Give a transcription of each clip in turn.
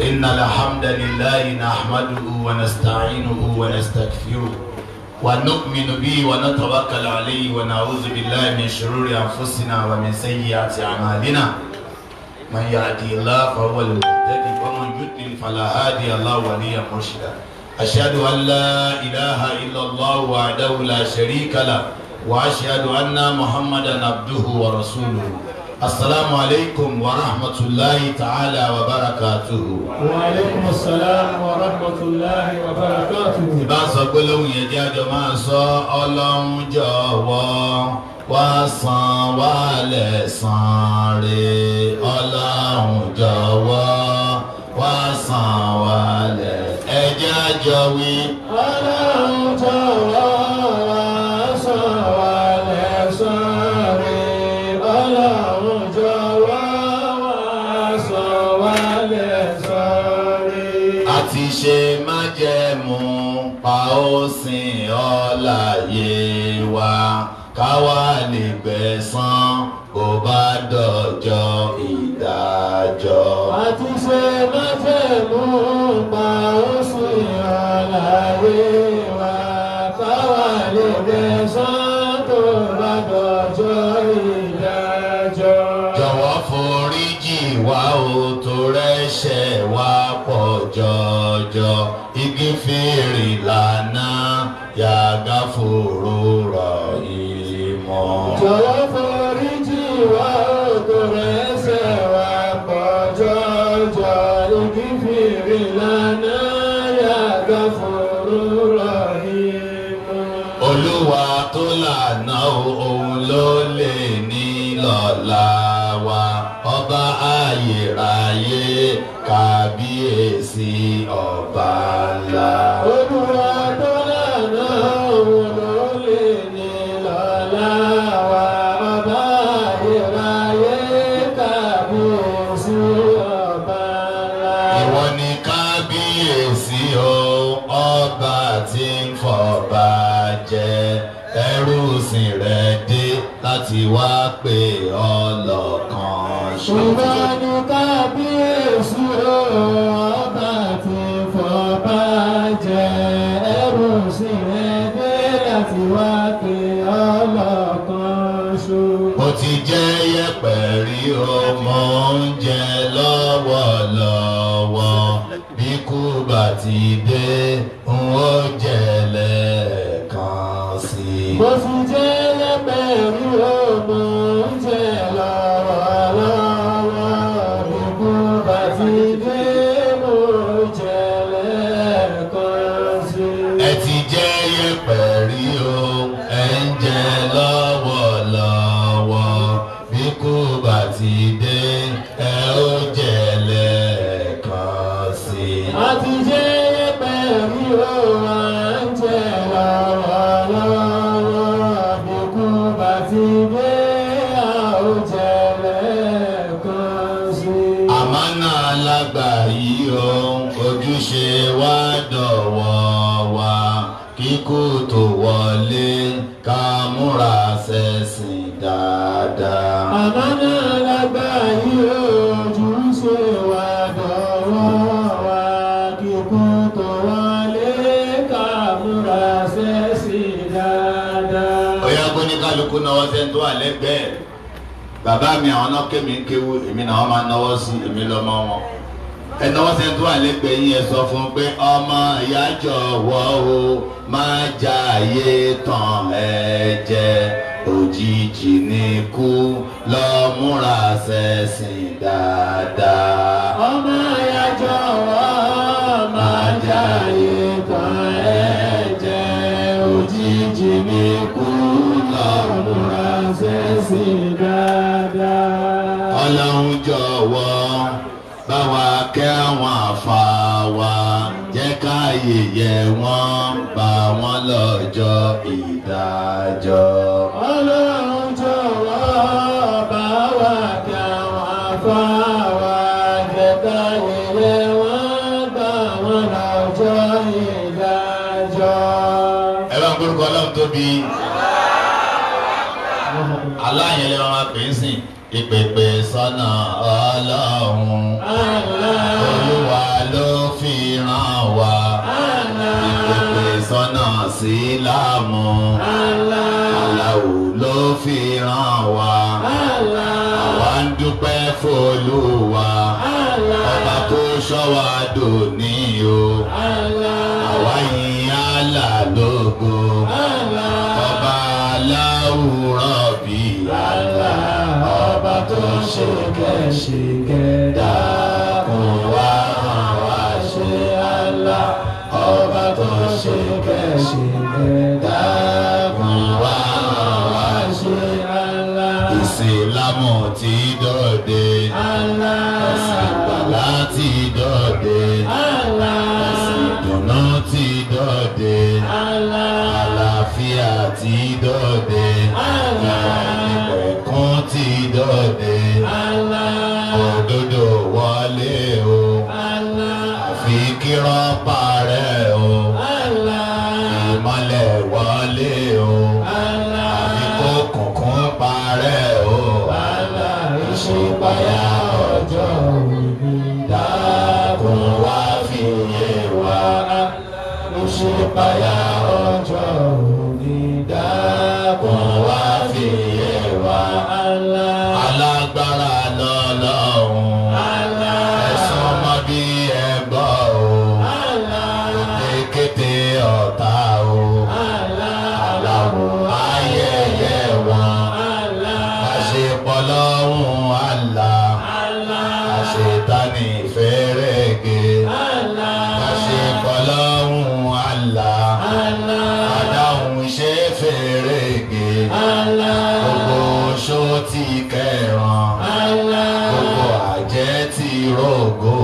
إن الحمد لله نحمده ونستعينه ونستغفره ونؤمن به ونتوكل عليه ونعوذ بالله من شرور أنفسنا ومن سيئات أعمالنا من يهدي الله فهو المهتدي ومن يضلل فلا هادي له وليا مرشدا أشهد أن لا إله إلا الله وحده لا شريك له وأشهد أن محمدا عبده ورسوله السلام عليكم ورحمة الله تعالى وبركاته. وعليكم السلام ورحمة الله وبركاته. ìbá sọ pé lóhùn yẹn jẹ́ àjọ máa sọ ọlọ́run jọ̀wọ́ wá san wá lẹ́san rẹ̀ ọlọ́run jọ̀wọ́ wá san wá lẹ́san ẹ jẹ́ àjọ wí. ọlọ́run jọ̀wọ́ wá san wá lẹ́san rẹ̀ ọlọ́run jọ̀wọ́ wá san wá lẹ́san rẹ̀. a ti ṣe májẹ̀mú pa ó sìn ọ́ láyé wa káwa lè gbẹ̀san bó bá dọjọ́ ìdájọ́. a ti ṣe májẹ̀mú pa ó sìn ọ́ láyé wa káwa lè gbẹ̀san tó bá dọjọ́ ìdájọ́. jọ̀wọ́ foríjì wá o tó rẹ́ṣẹ̀ wá pọ̀ jọjọ igi fèrè lànà yàgá fòrò rọ̀ ìmọ̀. jọ̀wọ́ foríjì wá o tó rẹ́ṣẹ̀ wá pọ̀ jọjọ igi fèrè lànà yàgá fòrò rọ̀ ìmọ̀. olúwa tó lànà òun ló lè ní lọ́la wa ọba ayérayé kábíyèsí ọba ńlá. olúwa tó lànà òun ló lè ní lọ́la wa ọba ayérayé kábíyèsí ọba ńlá. ìwọ ni kábíyèsí o ọba tí ń fọba jẹ ẹrú sìn rẹ dé láti wá pè ọ́ lọ́kàn ṣoṣo. ṣùgbọ́n ní kábíyèsí ọba tí fọba jẹ ẹrú sí ẹgbẹ́ láti wá pé ọlọ́kan ṣo. ó ti jẹ́ yẹ̀pẹ̀ rí ọmọ oúnjẹ lọ́wọ́lọ́wọ́ bí kú bá ti dé n ó jẹ lẹ́ẹ̀kan sí i. bó ti jẹ́ lẹ́pẹ̀rí ọmọ oúnjẹ lọ́wọ́lọ́wọ́ bí kú bá ti dé mo jẹ lẹ́ẹ̀kan sí i. ẹ ti jẹ́ yẹ̀pẹ̀ rí o ẹ ń jẹ lọ́wọ́lọ́wọ́ bí kú bá ti dé ẹ ó jẹ lẹ́ẹ̀kan sí i. a ti jẹ́ lẹ́pẹ̀rí ọmọ oúnjẹ lọ́wọ́lọ́wọ́ bí kú bá ti dé a ó jẹ lẹ́ẹ̀kan sí i. àmánà alágbà yìí o ojúṣe wa dọ̀wọ́ wa kíkú tó wọlé ká múra ṣẹ̀sìn dáadáa. àmánà lágbà yìí ojúṣe wa dọ̀wọ́ wa kíkú tó wọlé ká múra ṣẹ̀sìn dáadáa. ó yá kó ní kálukú náwó sẹ́ni tó wà lẹ́gbẹ̀ẹ́ bàbá mi àwọn náà kémi ń kéwu èmi náà wọ́n máa náwó sí èmi lọ́mọ wọn. ẹ náwó sẹ́ni tó wà lẹ́gbẹ̀ẹ́ yín ẹ sọ fún un pé ọmọ ìyá jọ̀wọ́ o máa jayé tán ẹ jẹ òjijì ní kú lọ múra ṣẹ̀sìn dáadáa. ọmọ ìyá jọ̀wọ́ máa jayé tán ẹ jẹ òjijì ní kú lọ múra ṣẹ̀sìn dáadáa. ọlọ́run jọ̀wọ́ bá wa kẹ́ àwọn àfa wa jẹ́ ká yẹ̀yẹ́ wọn bá wọn lọ́jọ́ ìdájọ́. ọlọ́run jọ̀wọ́ bá wa kẹ́ àwọn àfá wa jẹ́ ká yẹ̀yẹ́ wọn bá wọn lọ́jọ́ ìdájọ́. ẹ bá ń gbórúkọ ọlọ́run tóbi aláyẹn lè máa pè é sìn ìpèpè sọ́nà ọlọ́run olúwa sílámù. Aláwo ló fi ràn wá. Àwa ń dúpẹ́ f'Olúwa. Ọba tó ṣọ́ wa dòní o. Àwa yìn Allah lógo. Ọba aláwùrọ̀ bí ọba tó ṣe kẹ́ṣìkẹ́ dákun wá hàn wá ṣe Allah. Ọba tó ṣe kẹ́ṣìkẹ́ dákun wá hàn wá ṣe Allah. Ìsìlámù ti dòde. Ẹ̀sìn ìgbàlà ti dòde. Ẹ̀sìn ìdùnnú ti dòde. Àlàáfíà ti dòde. Ìpẹ̀kun ti dòde. Òdodo wọlé o. Àfi kírọ́ parẹ́ o. Ìmọ́lẹ̀ wọlé o. Àfi kókùnkùn parẹ́ o. Ìṣípayá ọjọ́ òní dákun wá fi yé wa. Ìṣípayá ọjọ́ òní dákun wá fi yé wa. Alágbára lọ́lọ́run. Ẹ̀sùn ọmọ bí ẹ gbọ́ o. Kété ọ̀tá o. Aláwo ayẹyẹ wọn. Àṣepọ̀ lọ́hùn Allah. Àṣetánì fẹ́rẹ̀gẹ̀. Àṣepọ̀ lọ́hùn Allah. Àdáhùn ṣe fẹ́rẹ̀gẹ̀. Gbogbo oṣó ti kẹràn. Gbogbo àjẹ́ ti rògo.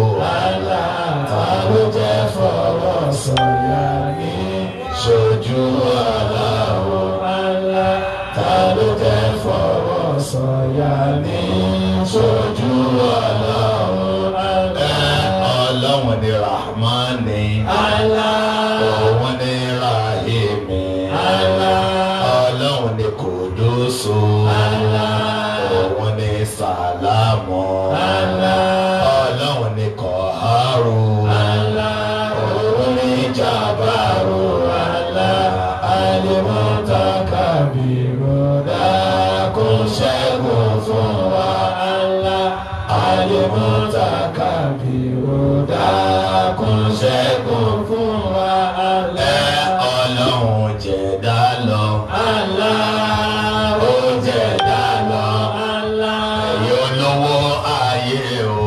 Ta ló jẹ́ fọwọ́ sọ̀yà ní ṣojú aláwo. Ta ló jẹ́ fọwọ́ sọ̀yà ní ṣojú aláwo. Ọlọ́run ni Rahmani. Òun ni Rahimi. Ọlọ́run ni Kudusu. Òun ni Salamu. Ọlọ́run ni Kọ̀hárù. Òun ni Jabaru. Alimutakabiru. Dákun ṣẹ́gun fún wa. Alimutakabiru. Dákun ṣẹ́gun fún wa. Ọlọ́run jẹ̀dá lọ. Ó jẹ̀dá lọ. Ẹ̀yin olówó ayé o.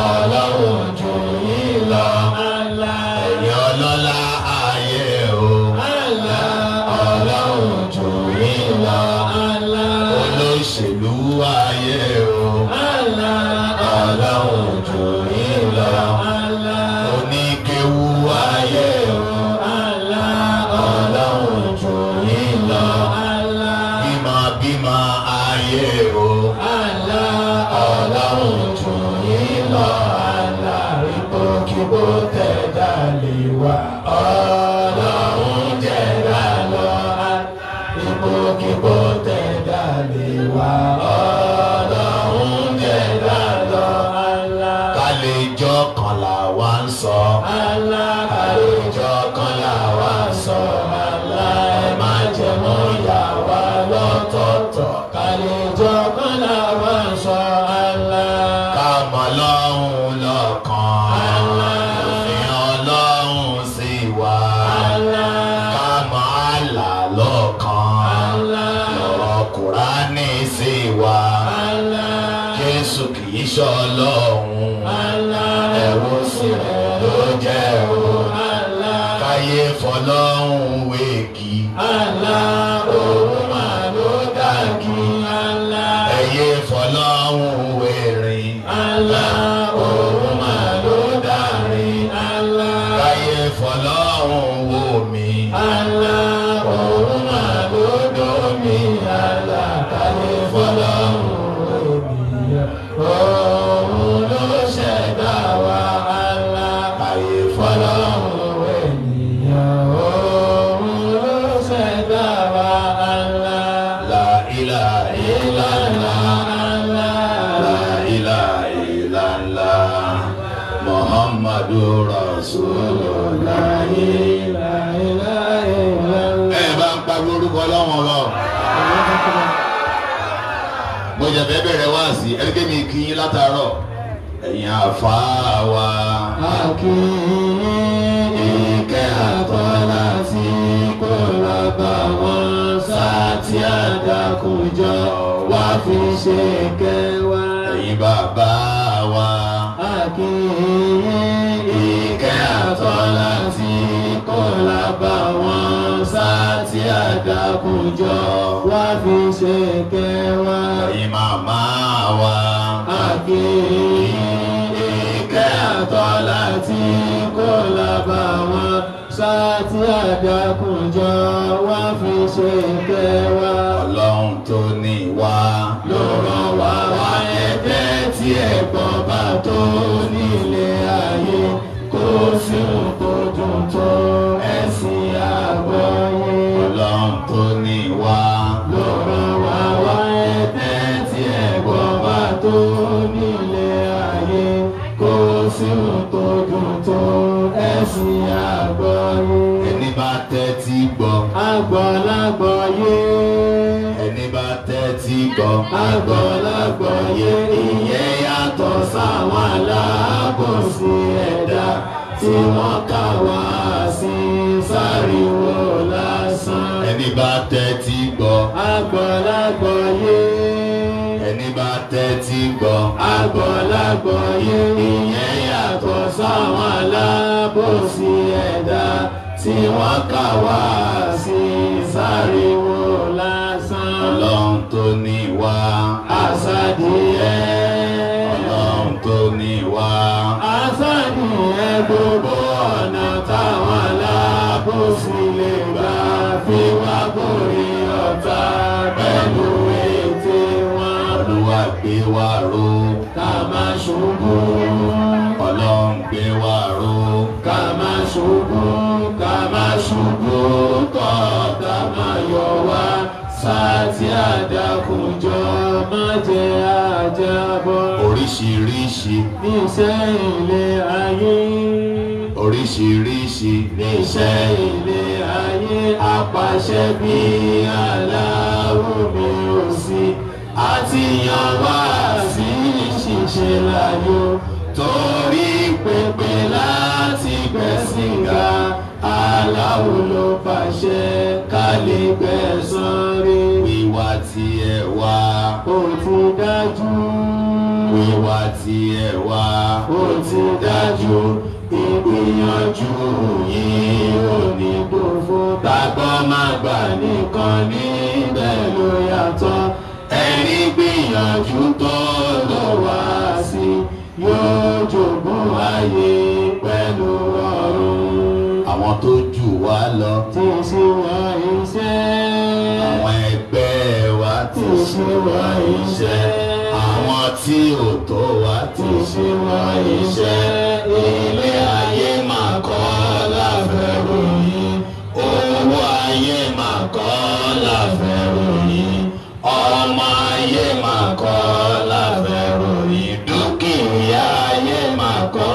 Ọlọ́run jù yín lọ. Ẹ̀yin ọlọ́lá ayé o. Ọlọ́run jù yín lọ. Olóṣèlú ayé o. Ọlọ́run jù yín lọ. Oníkéwú ayé o. Ọlọ́run jù yín lọ. Bímọ ayé o. Ọlọ́run jù yín lọ. Ipòkípò tẹ̀dá lè wà. Ọlọ́run jẹ̀dá lọ. Ipòkípò tẹ̀dá lè wà. Ọlọ́run jẹ̀dá lọ. Kálejò kan làwa ń sọ. Kálejò kan làwa ń sọ. Ẹ má jẹ́ mọ́ yà wá lọ́tọ̀ọ̀tọ̀. Kálejò kan làwa ń sọ. Ká mọ̀ lọ́hùn lọ́kàn. Òfin Ọlọ́run sì wà. Ká mọ̀ Allah lọ́kàn. Lọ̀rọ̀ Kùránì sì wà. Jésù kìí ṣọlọ́hun. Ẹ̀rù sì rẹ̀ ló jẹ́ o. Káyé fọlọ́hun wéèkì. Òun máa ló dàgí. Ẹ̀yẹ fọlọ́hun wèrìn. Òun máa ló dàrin. Káyé fọlọ́hun wòmí. Òun máa ló dómi. Káyé fọlọ́hun wòmí. Òun ló ṣẹ̀dá wa. Káyé fọlọ́hun wènìyàn. Òun ló ṣẹ̀dá. Muhammadu Rasulullah. Ẹ bá ń pa orúkọ lọ́wọ́ lọ. Mo jẹ fẹ́ bẹ̀rẹ̀ wá sí ẹgbẹ́ mi kí yín látàárọ̀. Ẹ̀yin àfáà wa. Ìkẹ́ àtọ́lá tí kò lọ bá wọn sáàtì àdàkùnjọ wá fi ṣe kẹwàá. Ẹ̀yin bàbá wa. Ìkẹ́ àtọ́lá tí kò lọ bá wọn sáàtì àdàkùnjọ wá fi ṣe kẹwàá. Ẹ̀yin màmá wa. Ìkẹ́ àtọ́lá tí kò lọ bá wọn sáàtì àdàkùnjọ wá fi ṣe kẹwàá. Ọlọ́run tó ní wá ló rán wá wá ẹgbẹ́ tí ẹ̀gbọ́n bá tó nílé ayé kó sí tó dùn tó ẹ̀sìn àgbọ́yé. Ọlọ́run tó ní wá ló rán wá wá ẹgbẹ́ tí ẹ̀gbọ́n bá tó nílé ayé kó sí tó dùn tó ẹ̀sìn àgbọ́yé. Ẹni bá tẹ́tí gbọ́ àgbọ̀lágbọ̀yé. Ẹni bá tẹ́tí gbọ́ àgbọ̀lágbọ̀yé. Ìyẹn yàtọ̀ sáwọn alábòsí ẹ̀dá tí wọ́n kà wá sí sáriwo lásán. Ẹni bá tẹ́tí gbọ́ àgbọ̀lágbọ̀yé. Ẹni bá tẹ́tí gbọ́ àgbọ̀lágbọ̀yé. Ìyẹn yàtọ̀ sáwọn alábòsí ẹ̀dá tí wọ́n kà wá sí sáriwo lásán. Ọlọ́run tó ní wá àsádìẹ. Ọlọ́run tó ní wá àsádìẹ. Gbogbo ọ̀nà táwọn alábòsí lè gbà fi wá borí ọ̀tá pẹ̀lú ète wọn. Olúwa gbé wa ró ká má ṣubú. Ọlọ́run gbé wa ró ká má ṣubú. Ká má ṣubú kọ́ta má yọ wá sáàtì àdàkùnjọ má jẹ́ àjábọ̀. Oríṣiríṣi níṣẹ́ ilé ayé. Oríṣiríṣi níṣẹ́ ilé ayé. Apàṣẹ bí aláwo mi ò sí. Àti yan wá sí ṣíṣe láyò. Torí pépé láti gbẹ̀sìn ga. Aláwo ló pàṣẹ ká lè gbẹ̀san rí. Wíwá tí ẹ wá ó ti dájú. Wíwá tí ẹ wá ó ti dájú. Ìgbìyànjú yìí ò ní gbòfo. Tágbọ́ má gbà nìkan níbẹ̀ ló yàtọ̀. Ẹni gbìyànjú tó lọ wá sí yóò jogún ayé pẹ̀lú ọ̀run. Àwọn tó jù wá lọ tí ṣe wá iṣẹ́. Àwọn ẹgbẹ́ wa tí ṣe wá iṣẹ́. Àwọn tí ò tó wa tí ṣe wá iṣẹ́. Ilé ayé máa kọ́ láfẹ́ ròyìn. Owó ayé máa kọ́ láfẹ́ ròyìn. Ọmọ ayé máa kọ́ láfẹ́ ròyìn. Dúkìá ayé máa kọ́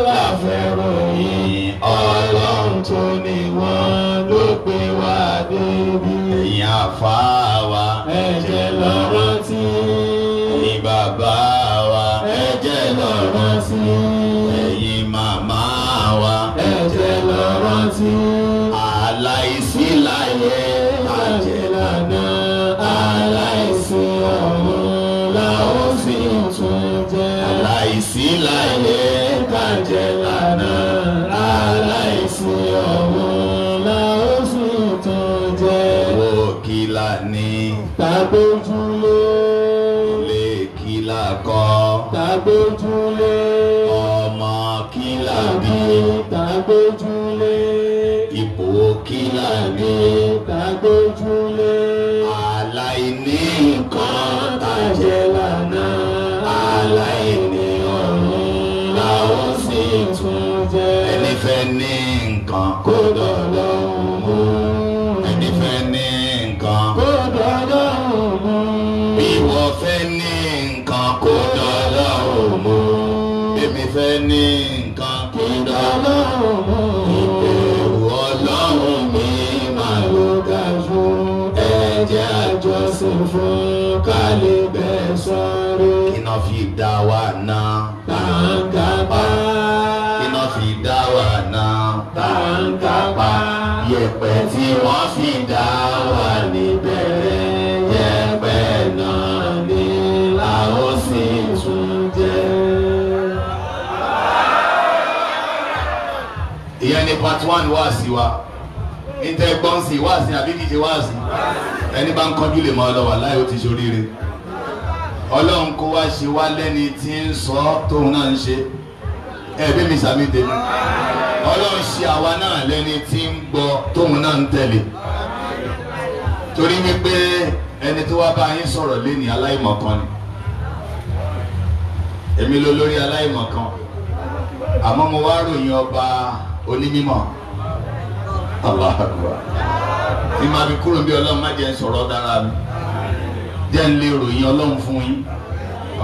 láfẹ́ ròyìn. Ọlọ́run tó ní wọ́n ló pè wá débi. Ẹ̀yin àfáà wa ẹ jẹ́ lọ rántí. Ẹ̀yin bàbá wa ẹ jẹ́ lọ rántí. Ẹ̀yin màmá wa ẹ jẹ́ lọ rántí. Aláìsí láyé àjẹ́ lànà. Aláìsí ọ̀run la ó sì tún jẹ́. Aláìsí láyé àjẹ́ lànà. Aláìsí ọ̀run la ó sì tún jẹ́. Owó kìlà ní tàgbójúlé. Ilé kìlà kọ́ tàgbójúlé. Ọmọ kìlà bí tàgbójúlé. Ipò kìlà ní tàgbójúlé. Aláìní nǹkan tàjẹ́ lànà. Aláìní ọ̀run la ó sì tún jẹ́. Ẹni fẹ́ ní nǹkan kó dọ̀dọ̀ mú. Ẹni fẹ́ ní nǹkan kó dọ̀dọ̀ mú. Bí wọ́n fẹ́ ní nǹkan kó dọ̀dọ̀ mú. Èmi fẹ́ ní nǹkan kí lọ́lọ́run mú ìbẹ̀rù Ọlọ́run mi máa ló ga fún ẹ̀jẹ̀ àjọsìn fún kálíbẹ̀ sọ́rọ̀. iná fi dá wa náà. Tàǹkàpá. iná fi dá wa náà. Tàǹkàpá. Yẹ̀pẹ̀ tí wọ́n fi dá wa níbẹ̀rẹ̀ yẹ̀pẹ̀ náà ni a ó sì tún jẹ́. ìyẹn ni part 1 wá sí wa ìtẹ̀gbọ́n sí wá sí àbí kìí ṣe wá sí ẹni bá ń kọjú lè mọ ọlọ́wà láì ó ti ṣoríire Ọlọ́run kó wá ṣe wá lẹ́ni tí ń sọ tóun náà ń ṣe ẹbí mi sàmì tèmi Ọlọ́run ṣe àwa náà lẹ́ni tí ń gbọ́ tóun náà ń tẹ̀lé torí wípé ẹni tó wá bá yín sọ̀rọ̀ lẹ́ni aláìmọ̀kan ni èmi ló lórí aláìmọ̀kan àmọ́ mo wá ròyìn ọba onímọ̀ Allah akbar ní máa fi kúrò bí Ọlọ́run má jẹ́ ń sọ̀rọ̀ dára mi jẹ́ ń lè ròyìn Ọlọ́run fún yín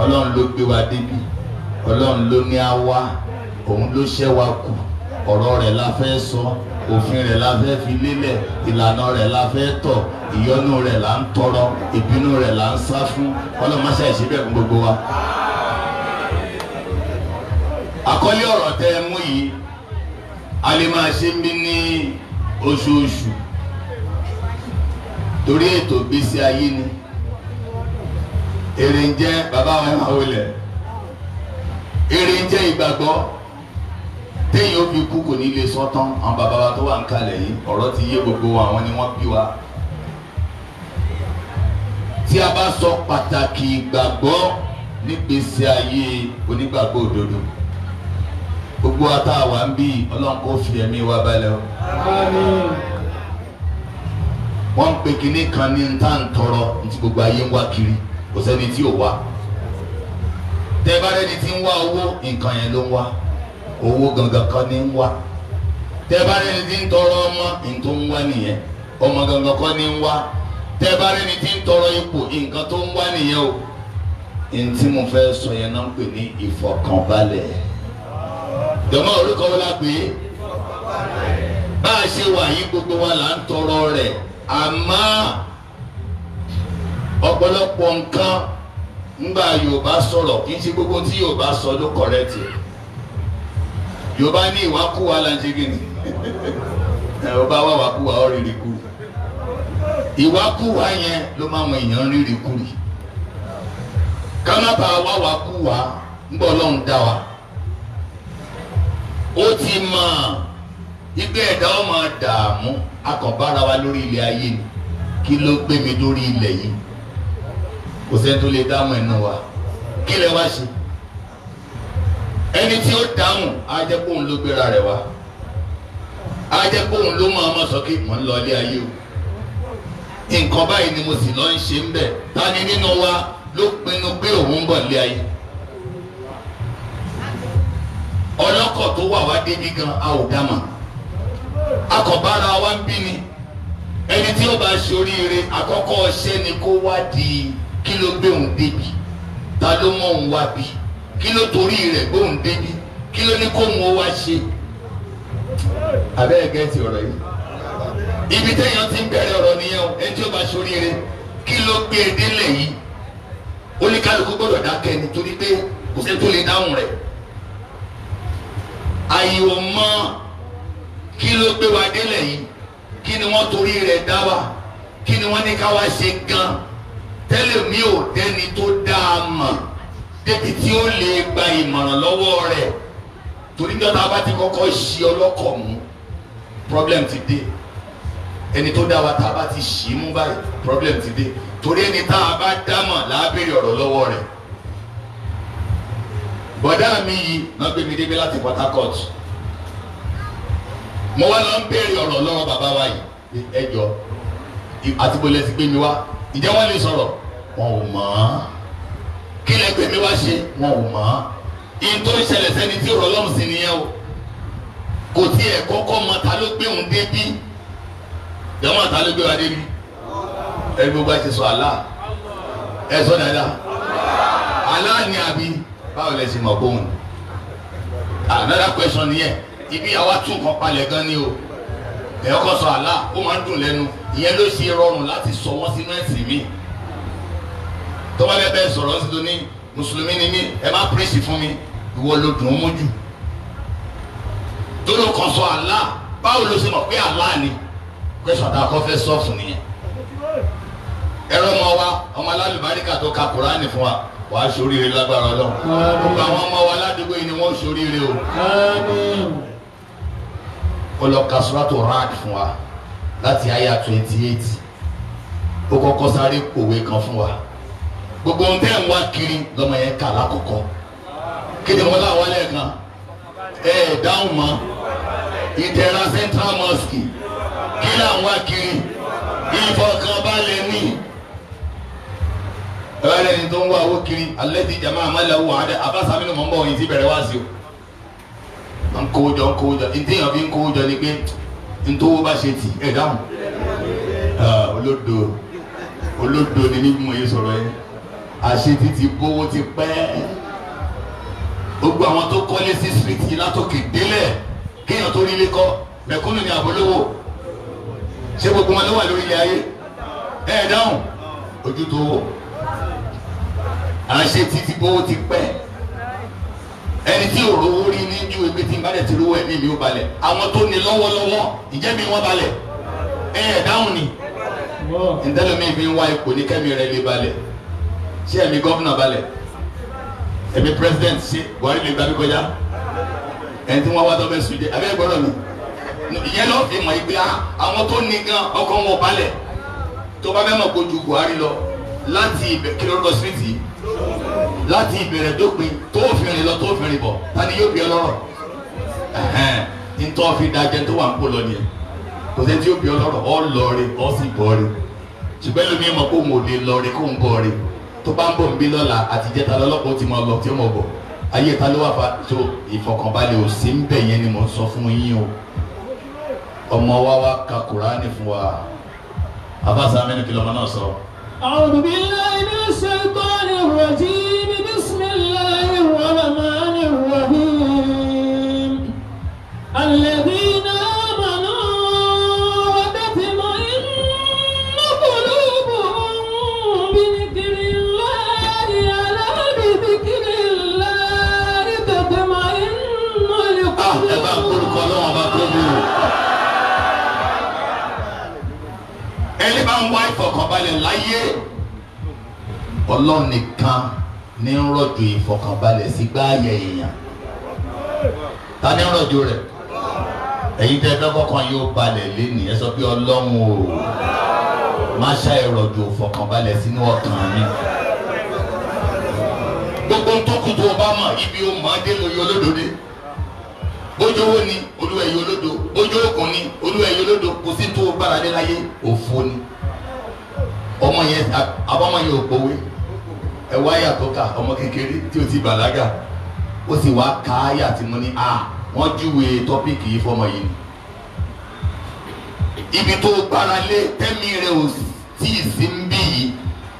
Ọlọ́run ló gbé wa débi Ọlọ́run ló ní á wá òun ló ṣẹ́ wa kù ọ̀rọ̀ rẹ̀ la fẹ́ sọ òfin rẹ̀ la fẹ́ fi lélẹ̀ ìlànà rẹ̀ la fẹ́ tọ̀ ìyọ́nú rẹ̀ la ń tọrọ ìbínú rẹ̀ la ń sá fún Ọlọ́run má ṣe àìṣe bẹ́ẹ̀ fún gbogbo wa. àkọlé ọ̀rọ̀ tẹ́ ẹ mú yìí a lè máa ṣe ń bí ní oṣooṣù torí ètò ìgbésí ayé ni èrè ń jẹ́ bàbá wa máa wọlé èrè ń jẹ́ ìgbàgbọ́ téèyàn ó fi kú kò ní lè sọ́tán àwọn bàbá wa tó wà ń kalẹ̀ yìí ọ̀rọ̀ ti yé gbogbo àwọn ni wọ́n bí wa tí a bá sọ pàtàkì ìgbàgbọ́ nígbésí ayé onígbàgbọ́ òdodo gbogbo àtàwà ń bí Ọlọ́run kó fi ẹ̀mí wa balẹ̀ o. Àmín. wọ́n ń pe kinní kan ní ntá ń tọrọ ní gbogbo ayé ń wá kiri kò sẹ́ni tí ò wá tẹ́ bá rẹ́ni tí ń wá owó nǹkan yẹn ló ń wá owó gangan kan ní ń wá tẹ́ bá rẹ́ni tí ń tọrọ ọmọ nǹkan tó ń wá nìyẹn ọmọ gangan kan ní ń wá tẹ́ bá rẹ́ni tí ń tọrọ ipò nǹkan tó ń wá nìyẹn o n tí mo fẹ́ sọ yẹn náà ń pè ní ìfọ̀kànbalẹ̀ jọmọ orúkọ wọn la pè é bá a ṣe wà yí gbogbo wa là ń tọrọ rẹ̀ àmọ́ ọ̀pọ̀lọpọ̀ nǹkan ńgbà Yorùbá sọ̀rọ̀ kì í ṣe gbogbo tí Yorùbá sọ ló kọ̀rẹ́tì Yorùbá ní ìwákúwà là ń ṣe gíní Yorùbá wà wákúwà ó rírì kú ìwákúwà yẹn ló máa mọ èèyàn rírì kú rí ká má bàa wá wákúwà ńgbọ́ Ọlọ́run dá wa ó ti mọ̀ ìgbé ẹ̀dá ó máa dààmú akọ̀bára wa lórí ilẹ̀ ayé ni kí ló gbé mi lórí ilẹ̀ yìí kò sẹ́ni tó lè dáhùn ẹ̀nu wa kí lẹ wá ṣe ẹni tí ó dáhùn á jẹ́ kó òun ló gbéra rẹ̀ wá á jẹ́ kó òun ló máa mọ̀ sọ kí mò ń lọ ilé ayé o nǹkan báyìí ni mo sì lọ ń ṣe ń bẹ̀ ta ni nínú wa ló pinnu pé òun ń bọ̀ ilé ayé ọlọ́kọ̀ tó wà wá débi gan a ò dá mọ̀ akọ̀bára wa ń bí ni ẹni tí ó bá ṣoríire àkọ́kọ́ ọṣẹ́ ni kó wá di kí ló gbé òun débi ta ló mọ òun wá bí kí ló torí rẹ̀ gbé òun débi kí ló ní kó mú ó wá ṣe. abẹ́rẹ́ gẹ́tì ọ̀rọ̀ yìí ibi téèyàn ti ń bẹ̀rẹ̀ ọ̀rọ̀ nìyẹn o ẹni tí ó bá ṣoríire kí ló gbé e délẹ̀ yìí oníkálukú gbọ́dọ̀ dákẹ́ ni torí pé kò sẹ́ni tó lè dáhùn rẹ̀ àyò mọ kí ló gbé wa délẹ̀ yìí kí ni wọ́n torí rẹ̀ dá wa kí ni wọ́n ní ká wá ṣe gan tẹ́lẹ̀ mi ò dẹ́ni tó dá a mọ̀ débi tí ó lè gba ìmọ̀ràn lọ́wọ́ rẹ̀ torí dọ́tà bá ti kọ́kọ́ ṣí ọlọ́kọ̀ mú problem ti dé ẹni tó dá wa tá a bá ti ṣí mú báyìí problem ti dé torí ẹni tá a bá dámọ̀ lábẹ́rẹ́ ọ̀rọ̀ lọ́wọ́ rẹ̀ bọ̀dá mi yìí náà gbé mi débi láti Port Harcourt mo wá lọ ń béèrè ọ̀rọ̀ lọ́wọ́ bàbá wa yìí ẹ jọ àti bó lẹ ti gbé mi wá ìjẹ́ wọ́n lè sọ̀rọ̀ wọn ò mọ̀ ọ́ kí lẹ gbé mi wá ṣe wọn ò mọ̀ ọ́ ìyẹn tó ń ṣẹlẹ̀ sẹ́ni tí ọ̀rọ̀ Ọlọ́run sí nìyẹn o kò tí ẹ̀ kọ́kọ́ mọ ta ló gbé òun débi jọmọ ta ló gbé wa débi ẹ gbogbo ẹ ti sọ àlá ẹ sọ dáadáa àlá ni àbí báwo lẹ ṣe mọ̀ bóun another question nìyẹn ibi àwa tún kan palẹ̀ gan ni o ẹ̀yọ́ kan sọ Allah ó máa ń dùn lẹ́nu ìyẹn ló ṣe rọrùn láti sọ wọ́n sínú ẹ̀sìn mi tó bá bẹ́ẹ̀ sọ̀rọ̀ sí tó ní mùsùlùmí ni mí ẹ má pírèsì fún mi ìwọ ló dùn ún mójú tó ló kan sọ Allah báwo ló ṣe mọ̀ pé Allah ni question tá a kọ́ fẹ́ sọ́ọ̀fù nìyẹn ẹ̀rọ ọmọ wa ọmọ alálùbáríkà tó ka Kùránì fún wa wàá ṣoríire lágbára Ọlọ́run gbogbo àwọn ọmọ wa ládùúgbò yìí ni wọ́n ṣoríire o. Ó lọ ka Suratu Ra'd fún wa láti àyà 28 ó kọ́kọ́ sáré kòwé kan fún wa gbogbo ohun tẹ́ ń wá kiri lọ́mọ yẹn kà lákòókò kéde wọn láwọn lẹ́ẹ̀kan dáhùn mọ́ Ìdẹ̀ra Central Mosque kí là ń wá kiri ìfọ̀kànbalẹ̀ ní ẹ̀rọ ẹni tó ń wá owó kiri alẹ́ ti jama àmàlẹ́wò àdẹ abásámínú mọ́ ń bọ̀ yìí ti bẹ̀rẹ̀ wá sí o ń kówójọ ìdíyàn fi ń kówójọ ni pé ntòwó bá ṣe tì dáhùn olódo ni níbi mo yẹ sọ̀rọ̀ yẹn àṣetì ti bówó ti pẹ́ gbogbo àwọn tó kọ́lé sí síríìtì látòkè délẹ̀ kéèyàn tó rí ilé kọ́ mẹ̀kúnnù ni àbólówó ṣé gbogbo wọn ló wà lórí ilé ayé dáhùn ojú tó wò àṣetì ti bówó ti pẹ́ ẹni tí ò rówó rí ní ju ebi tí n bá dẹ̀ ti rówó ẹ̀mí mi ó balẹ̀ àwọn tó ní lọ́wọ́lọ́wọ́ ìjẹ́ mi wọ́n balẹ̀ dáhùn ni ntẹ́lẹ̀mí fi ń wá ipò ní kẹ́mi rẹ̀ lè balẹ̀ ṣé ẹ̀mí gọ́fúnà balẹ̀ ẹ̀mí president ṣe Buhari lè gbàgbé kọjá ẹni tí wọ́n wá tó bẹ́ sùn jẹ́ abẹ́ gbọ́dọ̀ mi ìyẹn lọ́ọ́ fi mọ̀ pé àwọn tó ní gan ọkọ̀ wọn balẹ̀ tó bá fẹ́ mọ̀ kó ju Buhari lọ láti kí lórúkọ síríìtì láti ìbẹ̀rẹ̀ dópin tó fi rìn lọ tó fi rìn bọ̀ tani yóò bí ọlọ́rọ̀ ntọ́ fi dájẹ́ tó wà ń kó lọ nìyẹn kò sẹ́ni tí yóò bí ọlọ́rọ̀ ọ lọ́ọ̀rẹ́ ọ sì bọ́ọ̀rẹ́ ṣùgbọ́n lómi mọ̀ kó mo lè lọ́ọ̀rẹ́ kó ń bọ́ọ̀rẹ́ tó bá ń bọ̀ ń bí lọ́la àtijẹ́ ta lọ́lọ́pọ̀ ti mọ̀ lọ tí ó mọ̀ bọ̀ ayé ta ló wà fa so ìfọkànbalẹ̀ ò sí ń bẹ̀ yẹn ni mò ń sọ fún yín o ọmọ wa ka Kùránì fún wa abáṣà mẹ́nu kìlọ̀ ọmọ náà sọ. أعوذ بالله من الشيطان الرجيم بسم الله الرحمن الرحيم الذين آمنوا وتطمئن قلوبهم بذكر الله ألا بذكر الله تطمئن القلوب. ẹni bá ń wá ìfọ̀kànbalẹ̀ láyé Ọlọ́run nìkan ní ń rọ̀jò ìfọ̀kànbalẹ̀ sí gbáàyè èèyàn ta ní ń rọ̀jò rẹ̀ ẹ̀yin tẹ́ fẹ́ kọ́kàn yóò balẹ̀ lénìí ẹ sọ pé Ọlọ́run o má ṣàì rọ̀jò ìfọ̀kànbalẹ̀ sínú ọkàn mi gbogbo tó kù tó o bá mọ̀ ibi o mọ̀ ọ́ dé lóye olódòdó bójú owó ni olúwẹ̀yẹ olódo bójú òkun ni olúwẹ̀yẹ olódo kò sí tó gbára lé láyé òfo ni ọmọ yẹn abọ́mọ yẹn ò gbowé ẹ wá àyà tó kà ọmọ kékeré tí o ti bàlágà ó sì wá ká àyà tí mo ní wọ́n júwe tọ́píìkì yìí fọmọ yìí ni ibi tó gbára lé tẹ́mi rẹ ò tí ì sí ń bí yìí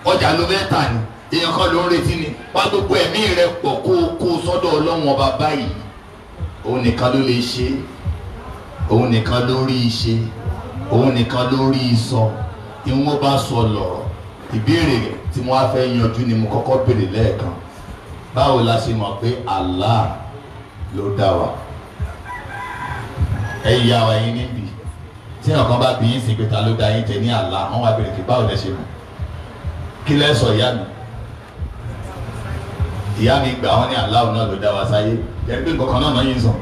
ọjà ló fẹ́ tà ní èèyàn kan ló ń retí ni wá gbogbo ẹ̀mí rẹ pọ̀ kó sọ́dọ̀ Ọlọ́run ọba báyìí òun nìkan ló lè ṣe òun nìkan ló rí i ṣe òun nìkan ló rí i sọ ìwọ́n bá sọ lọ̀rọ̀ ìbéèrè tí wọ́n á fẹ́ yanjú ni mo kọ́kọ́ béèrè lẹ́ẹ̀kan báwo la ṣe mọ̀ pé Allah ló dá wa ẹ̀yin ya wa yín níbi tí ọ̀kan bá bí yín sí pé ta ló dá yín jẹ ní Allah wọ́n wá béèrè pé báwo lẹ ṣe mọ̀ kí lẹ sọ ìyá mi gbà wọ́n ní Allah náà ló dá wa sáyé yẹn pé nǹkan kan náà yín sọ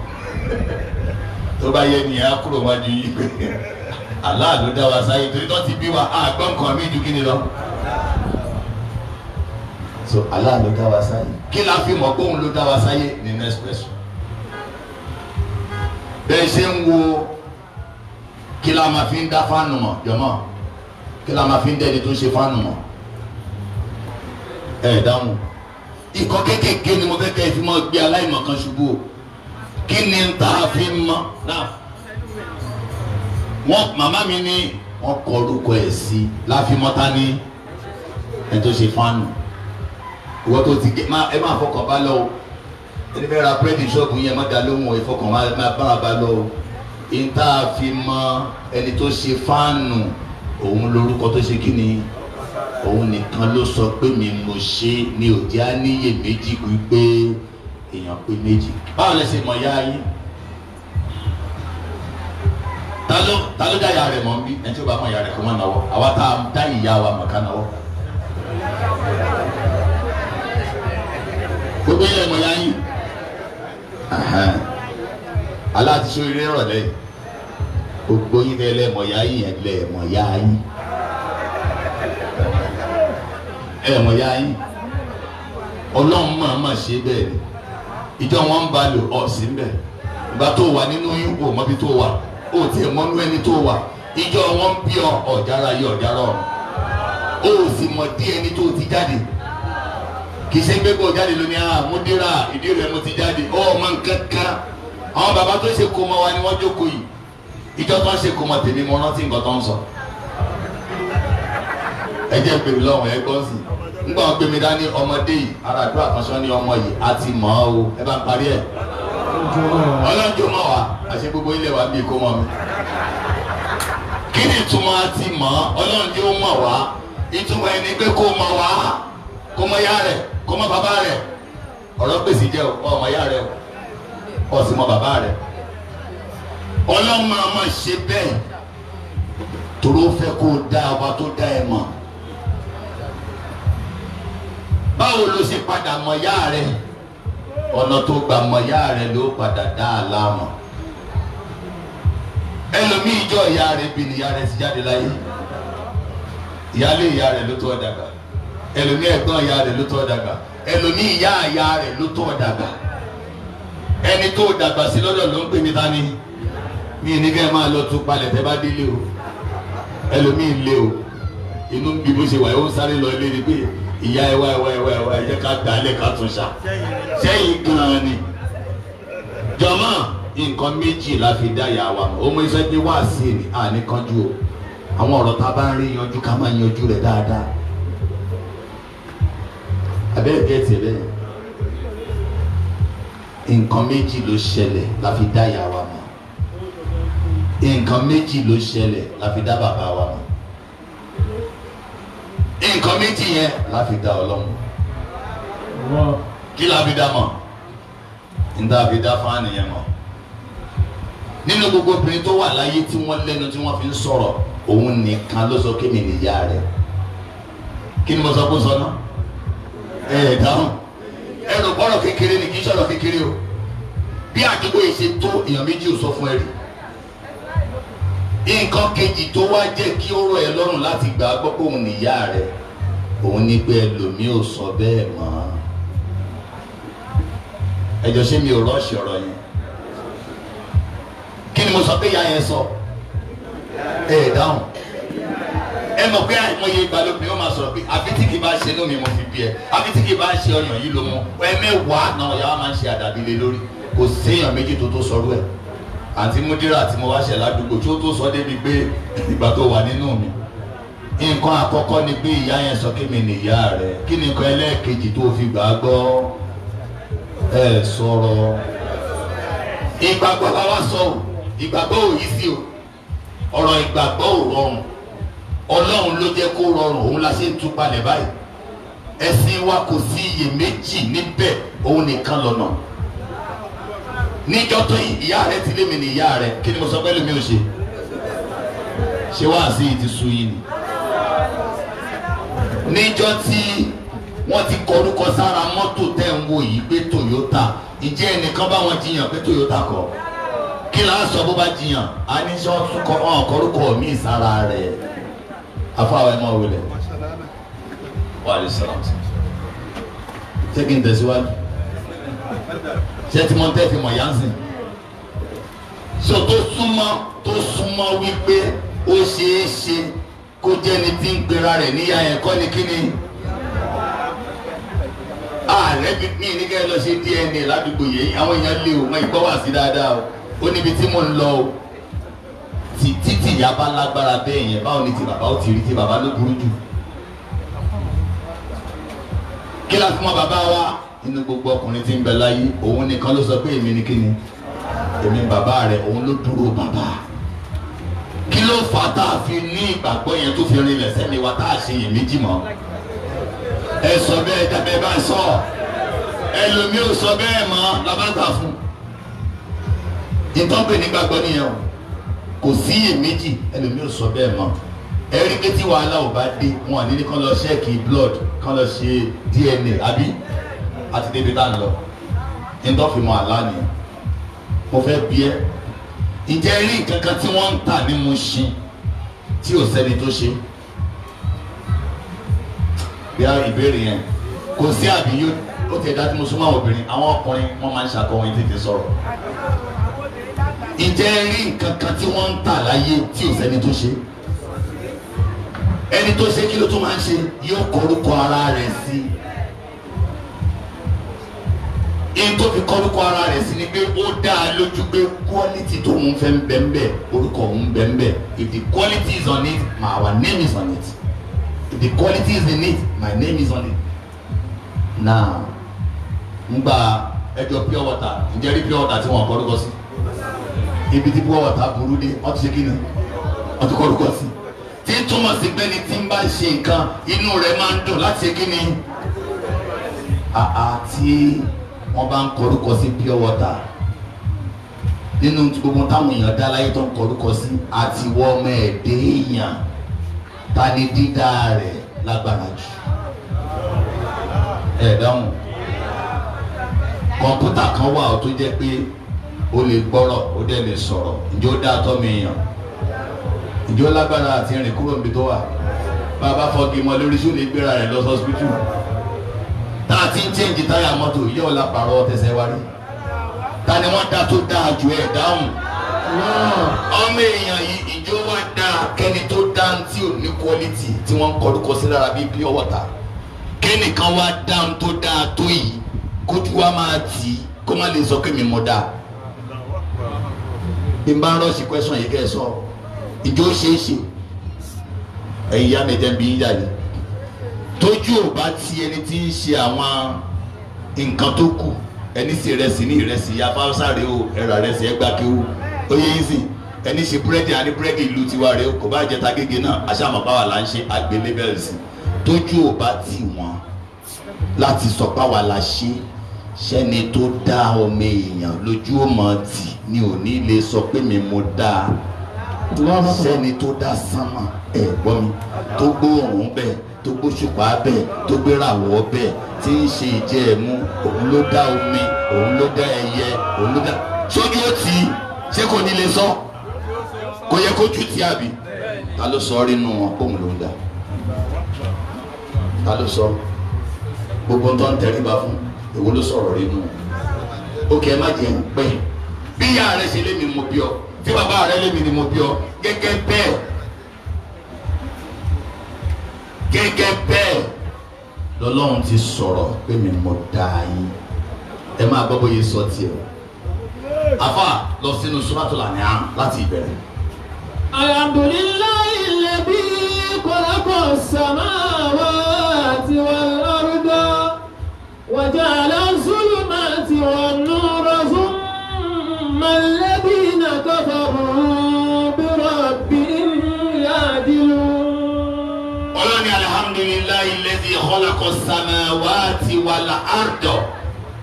tó bá yẹ ni a kúrò wájú yìí pé Allah ló dá wa sáyé torí tó ti bí wa àgbọn nǹkan mi ju kí ni lọ so Allah ló dá wa sáyé kí la fi mọ̀ pé òun ló dá wa sáyé ní next question bẹ́ẹ̀ ṣe ń wo kí la máa fi ń dá fáànù mọ̀ jọ̀mọ́ kí la máa fi ń dẹ́ni tó ṣe fáànù mọ̀ dáhùn ìkọ́ kékèké ni mo fẹ́ kẹ́ ẹ fi mọ́ gbé aláìmọ̀kan ṣubú o kí ni n ta fi mọ́ náà wọ́n màmá mi ní wọ́n kọ orúkọ ẹ̀ sí láfimọ́ta ní ẹ̀ tó ṣe fánù ìwọ tó ti gé ẹ máa fọkàn bá lọ o ẹni fẹ́ ra búrẹ́dì ṣọ́ọ̀bù yẹn má da lóhùn ìfọkàn máa bá a bá lọ o. ìta fi mọ ẹni tó ṣe fáànù òun lórúkọ tó ṣe kí ni òun nìkan ló sọ pé mi mo ṣe ní òjì á níyè méjì wípé èèyàn pé méjì. báwo lẹ ṣe mọ̀ yá yín? ta ló dá ìyá rẹ̀ mọ̀ ń bí? ẹni tí ó bá mọ̀ ìyá rẹ̀ kó má náwó. àwa tá a dá ìyá wa mọ̀ ká náwó. gbogbo ilẹ̀ mọ̀ yá yín. aláàtí sọ eré rọ̀lẹ́ yìí gbogbo yín tẹ́lẹ̀ mọ̀ yá yín ẹ̀ lẹ̀ mọ̀ yá yín. mọ̀ yá yín. ọlọ́run máa ṣe bẹ́ẹ̀ ni ìjọ wọn ń ba lò ọ̀ sí ń bẹ̀. ìgbà tó wà nínú yín kò mọ́bi tó wà ó tiẹ̀ mọ́nú ẹni tó wà. ìjọ wọn ń bí ọ̀jára yí ọ̀jára ọ̀run. ó sì mọ̀ dí ẹni tó ti jáde. kì í ṣe pé kó jáde lónìí àmúdíra ìdí rẹ̀ mo ti jáde. ọmọ nǹkan kan àwọn bàbá tó ṣe kó mọ wa ni wọ́n jókòó yìí. ìjọ tó ń ṣe kó mọ tèmi mo rántí nǹkan tó ń sọ. ẹ jẹ́ pèrè lọ́wọ́ ẹ gbọ́ sí i ngbà wọn gbé mi dání ọmọdé yìí ara àdúrà kan sọ ní ọmọ yìí a ti mọ̀ ọ́ o ẹ bá ń parí ẹ̀. ọlọ́jọ́ mọ̀ wá àṣẹ gbogbo ilé wa bí kò mọ̀ mi. kí ni ìtumọ̀ a ti mọ̀ ọlọ́jọ́ mọ̀ wá ìtumọ̀ ẹni pé kó mọ̀ wá kó mọ̀ yá rẹ̀ kó mọ̀ bàbá rẹ̀ ọ̀rọ̀ gbèsè jẹ́ ọmọ yá rẹ̀ ó sì mọ̀ bàbá rẹ̀. ọlọ́mọ àmọ́ ṣe bẹ́ẹ̀ toró fẹ́ kó dá ọba tó dá ẹ mọ̀. báwo ló ṣe padà mọ̀ yá rẹ̀? ọ̀nà tó gbà mọ̀ yá rẹ̀ ló padà dá a láàmú. ẹlòmíì ìjọ ìyá rẹ̀ bí ni ìyá rẹ̀ ti jáde láyé. ìyálé ìyá rẹ̀ ló tó ọ dàgbà. ẹlòmíì ẹ̀gbọ́n ìyá rẹ̀ ló tó ọ dàgbà. ẹlòmíì ìyá ìyá rẹ̀ ló tó ọ dàgbà. ẹni tó dàgbà sí lọ́dọ̀ ló ń pè ní tani. mi ní kẹ́ ẹ máa lọ tún palẹ̀ tẹ́ bá délé o. ẹlòmíì lé o. inú bí mo ṣe wà yóò sáré lọ ilé ni pé ìyá ẹ wá ẹ jẹ́ ká dálẹ̀ ká tún ṣá sẹ́yìn gan-an ni. jọmọ́ nǹkan méjì la fi dá ìyá wa mọ̀ ó mọ iṣẹ́ pé wá sí ni àní kanjú o àwọn ọ̀rọ̀ tá a bá ń rí yanjú ká máa yanjú rẹ̀ dáadáa. abẹ́rẹ́ gẹ̀ẹ́tì bẹ́ẹ̀ nǹkan méjì ló ṣẹlẹ̀ la fi dá ìyá wa mọ̀ nǹkan méjì ló ṣẹlẹ̀ la fi dá bàbá wa mọ̀ nǹkan méjì yẹn la fi dá Ọlọ́run kí la fi dá mọ̀ níta fi dá fáànì yẹn mọ̀ nínú gbogbo obìnrin tó wà láyé tí wọ́n lẹ́nu tí wọ́n fi ń sọ̀rọ̀ òun nìkan ló sọ kémi nìyá rẹ̀ kí ni mo sọ kó sọ náà dáhùn ẹrù bọ́rọ̀ kékeré ni kì í sọ̀rọ̀ kékeré o bí àdúgbò yìí ṣe tó èèyàn méjì ò sọ fún ẹ rí nǹkan kejì tó wá jẹ́ kí ó rọ̀ ẹ́ lọ́rùn láti gbà gbọ́ pé òun nìyá rẹ̀ òun ní pé ẹlòmíì ò sọ bẹ́ẹ̀ mọ́ ẹjọ́ ṣé mi ò rọ́ọ̀ṣì ọ̀rọ̀ yẹn kí ni mo sọ pé ìyá yẹn sọ dáhùn ẹ mọ̀ pé àìmọye ìgbàlódé ó máa sọ̀rọ̀ pé àfi tí kì í bá ṣe inú mi mo fi bí ẹ àfi tí kì í bá ṣe ọyàn yìí ló mú ẹ̀mẹ́wàá náà ìyá wa máa ń ṣe àdàbí lé lórí kò séèyàn méjì tó sọrú ẹ̀ àti múdírà tí mo wá ṣẹ̀ ládùúgbò tí ó tó sọ débi pé ìgbà tó wà nínú mi nǹkan àkọ́kọ́ ni pé ìyá yẹn sọ kí mi nìyá rẹ̀ kí ni nǹkan ẹlẹ́ẹ̀kejì tó fi gbà á gbọ́ ẹ sọ̀rọ̀ ìgbàgbọ́ la wá sọ o ìgbàgbọ́ ò yí sí o ọ̀rọ̀ ìgbàgbọ́ ò rọrùn Ọlọ́run ló jẹ́ kó rọrùn òun la ṣe ń tú palẹ̀ báyìí ẹ̀sìn wa kò sí iyèméjì níbẹ̀ òun nìkan lọ́nà níjọ́ tó ìyá rẹ̀ ti lé mi ní ìyá rẹ̀ kí ni mo sọ pé lómi ò ṣe wá sí ti sú yìí ni níjọ́ tí wọ́n ti kọrúkọ sára mọ́tò tẹ́ ń wo yìí pé Toyota ìjẹ́ ẹnìkan bá wọn jiyàn pé Toyota kọ́ kí là á sọ bó bá jiyàn á ní sọ kọrúkọ mi sára rẹ̀ afáwọn ẹ̀ máa wọlé wà á lè sọ̀rọ̀ ṣé kí n tẹ̀síwájú ṣé tí mo tẹ́ fi mọ̀ yánsìn so tó súnmọ́ wípé ó ṣeé ṣe kó jẹ́ ni tí ń pera rẹ̀ níyà yẹn kọ́ ni kí ni ààrẹ mi ní kẹ́ ẹ lọ ṣe DNA ládùúgbò yìí àwọn èèyàn lé o mọ ìgbọ́ wà sí dáadáa o ó níbi tí mò ń lọ o títí ìyá bá lágbára bẹ́ẹ̀ yẹn báwo ni ti bàbá ó ti rí ti bàbá ló burú jù kí la fi mọ bàbá wa inú gbogbo ọkùnrin tí ń bẹ láyé òun nìkan ló sọ pé èmi ni kíni èmi bàbá rẹ̀ òun ló dúró bàbá. Kí ló fà á tá a fi ní ìgbàgbọ́ yẹn tó fi rinlẹ̀ sẹ́mi wa tá a ṣe iyèméjì mọ́? Ẹ sọ bẹ́ẹ̀ dábẹ́ bá sọ ẹlòmíì ò sọ bẹ́ẹ̀ mọ́ labàtà fún. Ìtọ́pẹ̀ nígbàgbọ́ nìyẹn o kò sí iyèméjì ẹlòmíì ò sọ bẹ́ẹ̀ mọ́. Ẹ rí pé tí wàhálà ò bá dé wọn ní kán lọ ṣẹ́ẹ̀kì blood kán lọ ṣe DNA àbí àti débi tá à ń lọ. Ìtọ́fìmọ̀ àlá nìyẹn. Mo fẹ́ bí ẹ ǹjẹ́ rí nǹkan kan tí wọ́n ń tà ní Mushin tí ò sẹ́ni tó ṣe bí a ìbéèrè yẹn kò sí àbí yóò ó ti ẹ̀dá tí mo súnmọ́ àwọn obìnrin àwọn ọkùnrin wọ́n máa ń ṣàkọwọ́n tètè sọ̀rọ̀. Ǹjẹ́ rí nǹkan kan tí wọ́n ń tà láyé tí ò sẹ́ni tó ṣe ẹni tó ṣe kí ló tún máa ń ṣe yóò kọrúkọ ara rẹ̀ sí in tó fi kọrúkọ ara rẹ̀ sí ni pé ó dá a lójú pé quality tó ń fẹ́ ń bẹ́ńbẹ́ orúkọ ń bẹ́ńbẹ́ if the quality is on it our name is on it if the quality is in it my name is on it. Now ń gba ẹjọ́ pure water ǹjẹ́ rí pure water tí wọ́n kọrúkọ sí ibi tí pure water burú dé wọ́n ti ṣe kí ni wọ́n ti kọrúkọ sí tí túmọ̀ sí pé ní tí ń bá ṣe nǹkan inú rẹ̀ máa ń dùn láti ṣe kí ni tí wọ́n bá ń kọrúkọ sí pure water nínú gbogbo táwọn èèyàn dá láyé tó ń kọrúkọ sí àti wọ́n ọmọ ẹ̀dẹ́ èèyàn ta ni dídá rẹ̀ lágbára jù ẹ̀ dáhùn kọ̀ǹpútà kan wà tó jẹ́ pé o lè gbọ́rọ̀ o dẹ̀ lè sọ̀rọ̀ ǹjẹ́ ó dá tọ́ mi èèyàn ǹjẹ́ ó lágbára àti rìn kúrò níbi tó wà bàbá fọ́gi mọ́ lórí sí ò lè gbéra rẹ̀ lọ sọ́sibítù tá a ti ń chẹ́ǹjì táyà mọ́tò yẹ́ ọ̀la pààrọ̀ tẹ̀sẹ̀ wá rí ta ni wọ́n dá tó dáa ju ẹ̀ dáhùn ọmọ èèyàn yìí ìjọ wa dáa kẹ́ni tó dáa tí ò ní quality tí wọ́n ń kọrúkọ sí lára bíi pure water kẹ́nìkan wá dáa tó dáa tó yìí kójú wa máa tì í kó má lè sọ pé mi mọ̀ dáa bí n bá rọ́ọ̀ṣì question yìí kẹ́ ẹ sọ ìjọ ṣeé ṣe ẹ̀yin yá mi jẹ́ bí yín jáde tójú ò bá ti ẹni tí ń ṣe àwọn nǹkan tó kù ẹni ṣe ìrẹsì ní ìrẹsì afásáré o ẹ̀rọ ìrẹsì ẹgbà kéwù oyè yín sì ẹni ṣe búrẹ́dì àní búrẹ́dì ìlú tiwa rẹ kò bá jẹ tagége náà aṣáàmọ̀páwà là ń ṣe àgbélébẹ̀rẹ̀ sí tójú ò bá tì wọ́n láti sọ páwa la ṣe ṣẹ́ni tó dá ọmọ èèyàn lójú ọmọ tì ni ò ní lè sọ pé mi mo dá ṣẹ́ni tó dá sánmà ẹ̀ gbọ́ mi tó gbóòórùn bẹ́ẹ̀ tó gbóṣùpá bẹ́ẹ̀ tó gbéràwọ̀ bẹ́ẹ̀ tí ń ṣe ìjẹ́ ẹ̀mú òun ló dá omi òun ló dá ẹyẹ òun ló dá sójú ó tì í ṣé kò ní lè sọ kò yẹ kó jù tí àbí ta ló sọ rí nù wọn kóun ló ń dá ta ló sọ gbogbo tó ń tẹríba fún èwo ló sọ̀rọ̀ rí nù ó kẹ́ ẹ má jẹ́ ń pẹ́ bí ìyá rẹ ṣe lémi mo bí ọ tí bàbá rẹ lémi ni mo bí ọ gẹ́gẹ́ bẹ́ẹ̀ lọ́lọ́run ti sọ̀rọ̀ pé mi mo dá yín ẹ máa gbọ́ bóyá sọ tiẹ̀ o afa lọ sínú Suratul An'am láti ìbẹ̀rẹ̀. Alhamdulillahi alladhi khalaqa as-samawati wal-arda wa ja'ala az-zulumati wan-nura thumma alladhina kafaru bi rabbihim ya'dilun. Ọlọ́ni alhamdulillahi alladhi khalaqa as-samawati wal-arda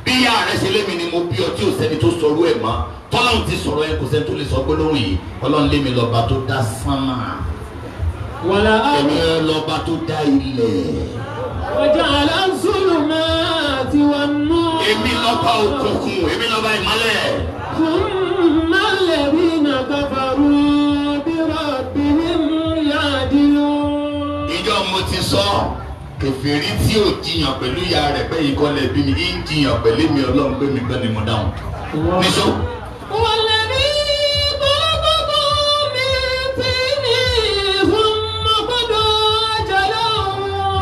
bí ìyá rẹ ṣe lémi ni mo bí ọ tí ò sẹ́ni tó sọ̀rọ̀ ẹ̀ mọ́ tọ́lọ́run ti sọ̀rọ̀ ẹ̀ kò sẹ́ni tó lè sọ gbólóhùn yìí ọlọ́run lémi lọ́ba tó dá sánmà èmi lọ́ba tó dá ilẹ̀. waja'ala az-zulumati wan-nur. èmi lọ́ba òkùnkùn èmi lọ́ba ìmọ́lẹ̀. thumma alladhina kafaru bi rabbihim ya'dilun. ìjọ mo ti sọ kèfèrí tí ò jiyàn pẹ̀lú ìyá rẹ̀ pé ikọ́ lẹ̀ bí mi ń jiyàn pẹ̀lú mi ọlọ́run pé mi gbẹ́ ni mo dáhùn. níṣó. والذي خلقكم من طين ثم قضى أجلا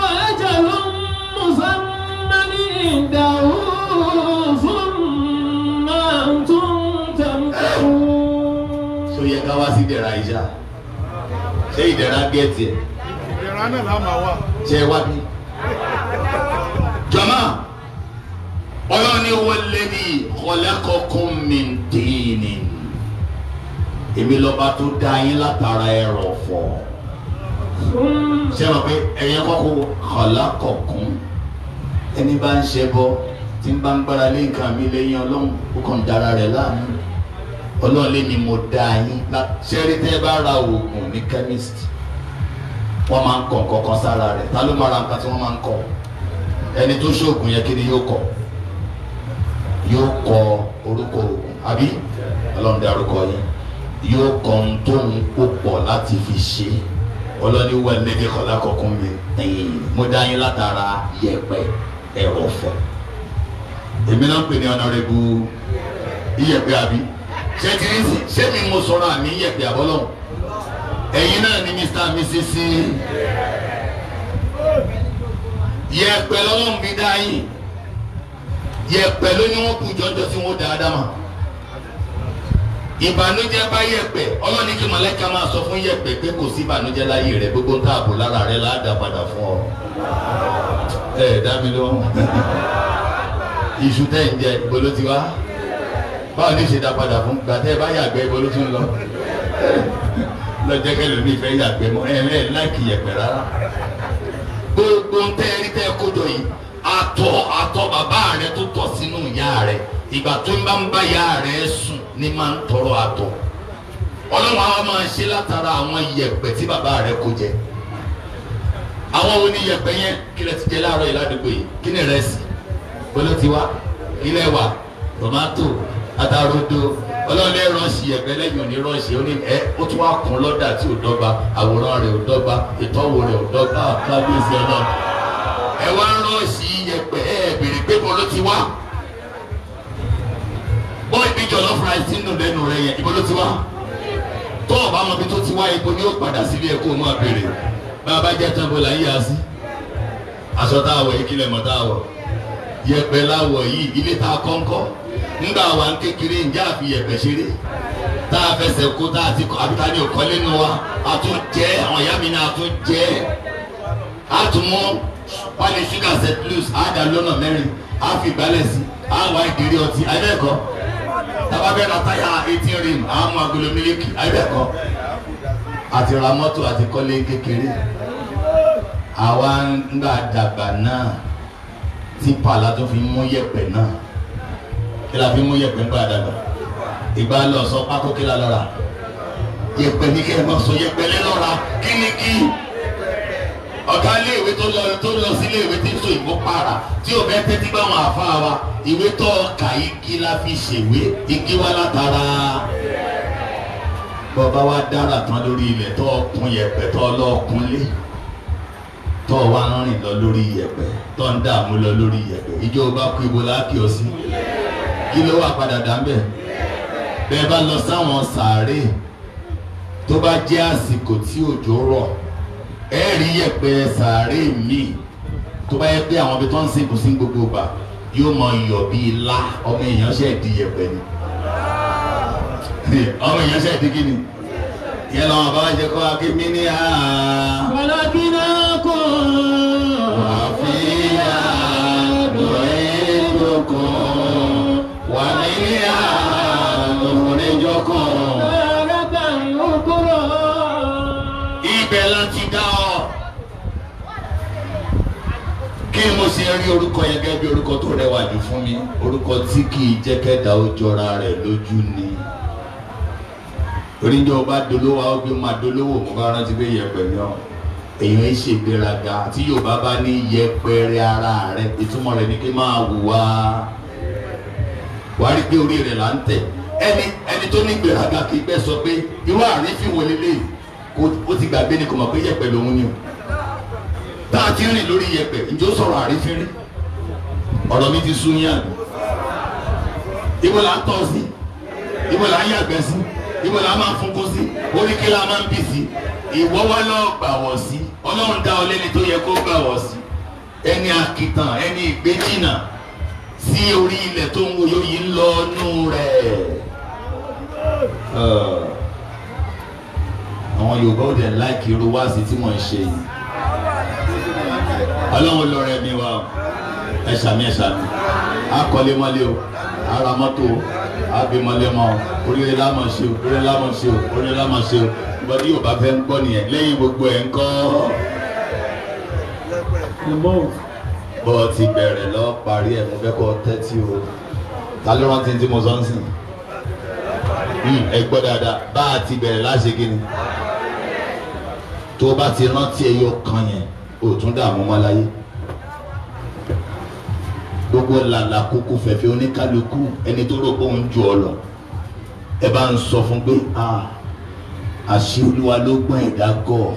وأجل مسمى عنده ثم أنتم تمترون. so yẹ ká wá sí ìdẹ̀ra ìṣá ṣé ìdẹ̀ra gẹ̀ẹ́tì ẹ̀. ìdẹ̀ra náà la máa wà. ṣe wá bí. jọ̀mọ́ ọlọ́run ní walladhi khalaqakum min tinin èmi lọ́ba tó dá yín látara ẹrọ̀fọ̀ ṣé wọn pé ẹ̀yin kọ́kọ́ khalaqakum ẹni bá ń ṣe bọ́ tí ń bá ń gbára lé nǹkan mi lẹ́yìn ọlọ́run ó kàn dára rẹ̀ láàmú ọlọ́run lé ni mo dá yín ṣẹ́rí tẹ́ bá ra oògùn ní chemist wọ́n máa ń kọ nǹkan sára rẹ̀ ta ló máa ra nǹkan tí wọ́n máa ń kọ ẹni tó ṣoògùn yẹn kí ni yóò kọ orúkọ oògùn àbí ọlọ́run dárúkọ yín yóò kọ ohun tó ń kó pọ̀ láti fi ṣe ọlọ́ni wà lẹ́dí khalaqakum min tin mo dá yín látara yẹ̀pẹ̀ ẹrọ̀fọ̀ èmi náà ń pè ní ọ̀nàrẹ́bù iyẹ̀pẹ̀ àbí ṣé ti rí sí ṣé mi mo sọ̀rọ̀ àmì iyẹ̀pẹ̀ àbọ́lọ́ ẹ̀yin náà ni Mr. and Mrs. yẹ̀pẹ̀ lọ́lọ́run fi dá yín yẹ̀pẹ̀ ló ní wọ́n kú jọjọ sí wọn dáadáa mà ìbànújẹ́ bá yẹ̀pẹ̀ ọlọ́ni kí mọ̀lẹ́ka máa sọ fún yẹ̀pẹ̀ pé kò sí ìbànújẹ́ láyé rẹ̀ gbogbo ń tààbò lára rẹ̀ láàdá padà fún ọ dá mi lóhùn iṣu tẹ́ ń jẹ ibo ló ti wá báwo ní ṣe dá padà fún gbàtẹ́ bá yàgbẹ́ ibo ló tún lọ lọ́jọ́ kẹlẹ́ mi fẹ́ yàgbẹ́ mọ́ láìkì yẹ̀pẹ̀ rárá gbogbo ń tẹ́ rí tẹ́ kójọ yìí àtọ̀ bàbá rẹ̀ tó tọ̀ sínú ìyá rẹ̀ ìgbà tó ń bá ìyá rẹ̀ sùn ni máa ń tọrọ àtọ̀ ọlọ́run àwọn máa ṣe látara àwọn yẹ̀pẹ̀ tí bàbá rẹ̀ kó jẹ àwọn wo ni yẹ̀pẹ̀ yẹn kí lẹ ti jẹ láàárọ̀ yìí ládùúgbò yìí kí ni ìrẹsì bọ́lá ti wá ilẹ̀ wà tòmátò àtàrodo ọlọ́run lè ránṣì yẹ̀pẹ̀ lẹ́yìn òní ránṣì ó ní ó tún wá kún lọ́dà tí ò dọ́gba àwòrán rẹ̀ ò dọ́gba ìtọ́wò rẹ̀ ò dọ́gba kábíyèsí ọlọ́run ẹ wá ránṣì yẹ̀pẹ̀ bèrè pé bọ́lá ti wá bọ́ ibi jọ̀lọ́fù ráìsì nínú lẹ́nu rẹ̀ yẹn ibo ló ti wá tó o bá mọ ibi tó ti wá ibo ni ó padà sílé ẹ̀kọ́ máa béèrè bá a bá jẹ́ tán bó la yí a sí aṣọ tá a wọ̀ yìí kílẹ̀ mọ́ tá a wọ̀ yẹ̀pẹ̀ láwọ̀ yìí ilé tá a kọ́ńkọ́ nígbà wà ń kékeré ǹjẹ́ àfi yẹ̀pẹ̀ ṣeré tá a fẹsẹ̀ kó tá a ti kọ́ àbíta ní òkọ́ lẹ́nu wa a tún jẹ́ àwọn ìyá mi ní a tún jẹ́ a tún mú pálí ṣúgà set loose a dà lọ́nà mẹ́rin a fi gbálẹ̀ sí a wá ìdérí ọtí ayébẹ̀kọ́ tàbá bẹ́ẹ̀ ra táyà 18 rim a mú agolo mílíkì ayébẹ̀kọ́ àti ra mọ́tò àti kọ́lé kékeré àwa ń gbà dàgbà náà tí pàlà tó fi mú yẹ̀pẹ̀ náà kí la fi mú yẹ̀pẹ̀ ń gbà dàgbà ìgbà lọ sọ pákó kí la lọ́ra yẹ̀pẹ̀ ní kí ẹ máa sọ yẹ̀pẹ̀ lé lọ́ra kí ni kí ọ̀gá iléèwé tó lọ sí iléèwé tí ń so ìbò para tí ò bẹ́ẹ̀ tẹ́tí bá wọn àfa wa ìwé tó ọkà igi la fi ṣèwé igi wa látara bọ́ba wa dára tán lórí ilẹ̀ tó ọkùn yẹ̀pẹ̀ tó ọlọ́ọ̀kùn lé tó wá ń rìn lọ lórí yẹ̀pẹ̀ tó ń dààmú lọ lórí yẹ̀pẹ̀ ìjọba kú ibo láàkì ọ sí kí ló wà padà dá mbẹ bẹ́ẹ̀ bá lọ sáwọn sàárè tó bá jẹ́ àsìkò tí òjò rọ̀ ẹ rí yẹ̀pẹ̀ sàárè míì tó bá yẹ pé àwọn ibi tó ń sìnkú sí gbogbo gbà yóò mọ iyọ̀ bíi ilá ọmọ èèyàn ṣe di yẹ̀pẹ̀ ni ọmọ èèyàn ṣe di kí ni yẹn làwọn bá wá jẹ kó aké mi ní àá. ولكنكم وفيها نعيدكم ومنها نخرجكم. تارة أخرى. ibẹ̀ láti dá ọ. kí mo ṣe rí orúkọ yẹn gẹ́gẹ́ bí orúkọ tó rẹwà jù fún mi orúkọ tí kì í jẹ́ kẹ́dà ó jọra rẹ̀ lójú ni. oríjọ bá dolówó àwọn gbé máa dolówó mo bá rántí pé yẹ̀pẹ̀ mi ọ̀ èèyàn ń ṣe ìgbéraga tí Yorùbá bá ní yẹpẹrẹ ara rẹ ìtumọ̀ rẹ̀ ní kí máa wùwá wàá rí pé orí rẹ̀ là ń tẹ̀ ẹni tó ní ìgbéraga kì í bẹ́ẹ̀ sọ pé irú àrífín wo lélẹ̀ ó ti gbàgbé ni kò mọ̀ pé yẹ̀pẹ̀ lòun ni o tá a ti rìn lórí yẹ̀pẹ̀ ǹjẹ́ ó sọ̀rọ̀ àrífín rí ọ̀rọ̀ mi ti sún yàn ibo là ń tọ́ sí ibo là ń yàgbẹ́ sí ibo la máa ń fún kó sí oríkì la máa ń bì sí ìwọ wá lọ gbà wọ̀ sí Ọlọ́run dá ọ lẹ́ni tó yẹ kó gbà wọ̀ sí ẹni àkìtàn ẹni ìgbéjìnà sí orí ilẹ̀ tó ń wo yóò yí lọ́nù rẹ̀. àwọn Yorùbá ò dẹ̀ láìkì irú wáàsí tí wọ́n ń ṣe yìí Ọlọ́run lọ rẹ̀ mi wá ẹ ṣàmì ẹ ṣàmì. akọ́lé mọ́lé o ara mọ́tò o àbí mọ́lé mọ́ o oríire lámọ̀ ṣe o oríire lámọ̀ ṣe o oríire lámọ̀ ṣe o ìbọ̀dí yóò bá fẹ́ ń gbọ́ nìyẹn lẹ́yìn gbogbo ẹ̀ ń kọ́. bọ́ ti bẹ̀rẹ̀ lọ parí ẹ̀ mo fẹ́ kọ́ tẹ́tí o ta ló rántí tí mo sọ ń sìn ẹ gbọ́ dáadáa bá a ti bẹ̀rẹ̀ láṣẹ kí ni tó o bá ti rántí ẹyọ kan yẹn o tún dààmú mọ́ láyé gbogbo làlà kúkú fẹ̀fẹ̀ oníkálukú ẹni tó rò pé òun ju ọ lọ ẹ bá ń sọ fún pé àṣẹ olúwa ló gbọ́n ẹ̀dá gọ̀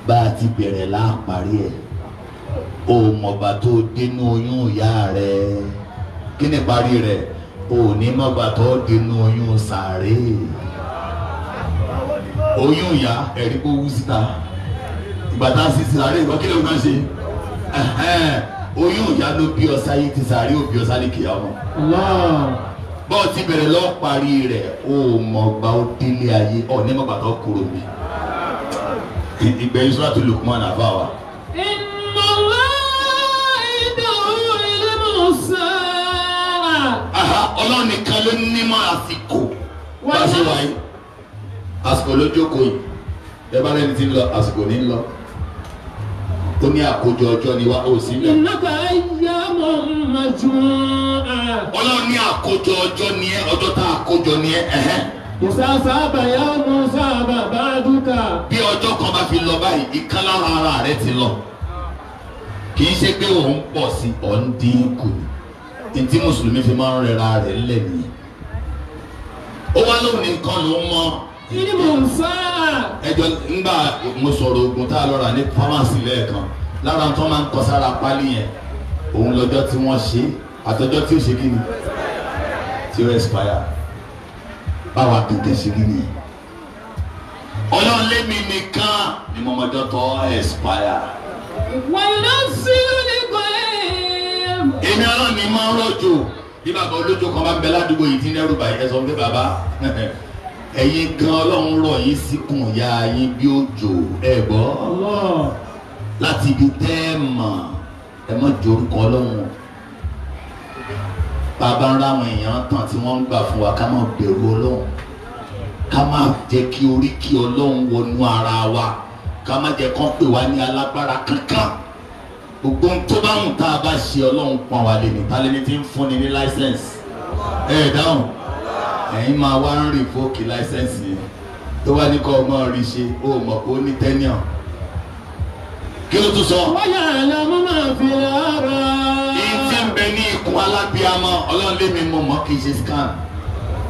bá a ti bẹ̀rẹ̀ láàparí ẹ̀ o mọ̀gbà tó dénú oyún ìyá rẹ̀ kí ni parí rẹ̀ o ní mọ̀gbà tó dénú oyún sàárè oyún ìyá ẹ̀rí kó wú síta ìgbà tá a sì sàárè ìgbà kí ló ń ṣe oyún ìyá ló bí ọ sáyé ti sàárè ò bí ọ sáré kìí ọmọ bọ́ọ̀ ti bẹ̀rẹ̀ lọ́ọ́ parí rẹ̀ o mọ̀gbà ó délé ayé ọ̀ ní mọ̀gbà tó kúrò mi ìgbẹ̀yìn sọ́ra tó Lukman àbá wa. Ọlọ́run nìkan ló nímọ̀ àsìkò bá a ṣe wáyé àsìkò ló jókòó yìí ẹ bá lẹ́ni tí ń lọ àsìkò ní lọ ó ní àkójọ ọjọ́ ni wá ó sí lẹ̀. ìnáka ayé mọ̀ májú. Ọlọ́run ní àkójọ ọjọ́ ni ẹ ọjọ́ tá àkójọ ni ẹ. ìsàsábà yà mú sábà bá dúkà. bí ọjọ́ kan bá fi lọ báyìí ìkan lára ara rẹ ti lọ kì í ṣe pé òun pọ̀ sí ọ̀ ń dín kù ní tí mùsùlùmí fi máa ń rẹra rẹ̀ lẹ̀ nìyẹn. ó wá lóun nìkan ló ń mọ. ìdí mò ń sá. ẹjọ́ ńgbà mo sọ̀rọ̀ oògùn tá a lọ rà ní fámásì lẹ́ẹ̀kan lára tó máa ń kọ sára pálí yẹn òun lọ́jọ́ tí wọ́n ṣe àtọ́jọ́ tí ó ṣe kí ni tí ó expire báwa tètè ṣe kí ni ọlọ́run lémi nìkan ni mo mọjọ́ tó expire. wọ́n lọ sí onígbà èmi ọlọ́run ni máa ń rọ̀jò bí bàbá olójó kan bá ń bẹ ládùúgbò yìí tí ń dẹ́rù bàyí ẹ sọ pé bàbá ẹ̀yin gan ọlọ́run rọ̀ yín síkùn ya yín bí òjò ẹ gbọ́ láti ibi tẹ́ ẹ mọ̀ ẹ mọ̀ jẹ́ orúkọ ọlọ́run bàbá ń ráwọn èèyàn tán tí wọ́n ń gbà fún wa ká má bẹ̀rù ọlọ́run ká má jẹ́ kí oríkì ọlọ́run wọnú ara wa ká má jẹ́ kán pè wá ní alágbára kankan gbogbo ohun tó bá wù tá a bá ṣe ọlọ́run pọn wà lè ní tálẹ́ni tí ń fúnni ní láísẹ̀nsì dáhùn ẹ̀yin máa wá ń rìn fóòkì láísẹ̀nsì yẹn tó wá ní kọ́ ọmọ rí ṣe ó mọ̀ pé ó ní tẹ́níọ̀n kí ló tún sọ. wọ́n yà á lọ mọ́ máa fi ara. ìtì ń bẹ ní ikùn alábíàmọ́ ọlọ́run lé mi mọ̀ kì í ṣe scan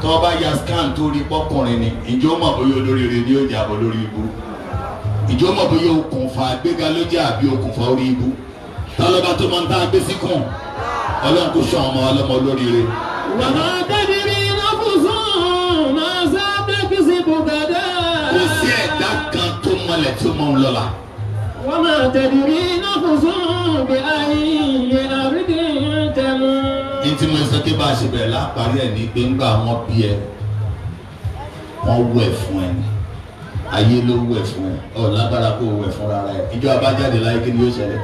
tó o bá ya scan tó rí pọ́kùnrin ni ìjọ mọ̀ bóyá olóríire ni yóò jà bọ́ lórí ibú ìjọ mọ̀ bóyá okùnfà gbéga ló jẹ́ àbí okùnfà orí ibú tálọ́ba tó máa ń tá a gbé síkùn ọlọ́run kò sọ ọmọ ọlọ́mọ olóríire. wàhálà tẹ́lifí iná kù sùn máa sá tẹ́kísì bùgàdà. kò sí ẹ̀dá kan tó mọlẹ̀ tó mọ ń lọ́la. wọ́n máa tẹ̀lifí iná kù sùn bí ayé àrídì tẹ̀mú. ní tí mo sọ pé bá a ṣe bẹ̀rẹ̀ lápárí ẹ̀ ní pé ńgbà wọn bí ẹ wọ́n wẹ̀ fún ẹ ayé ló wẹ̀ fún ẹ ọ̀ lágbára kó wẹ̀ fún rárá ẹ ìjọ abájáde láyé kí ni yóò ṣẹlẹ̀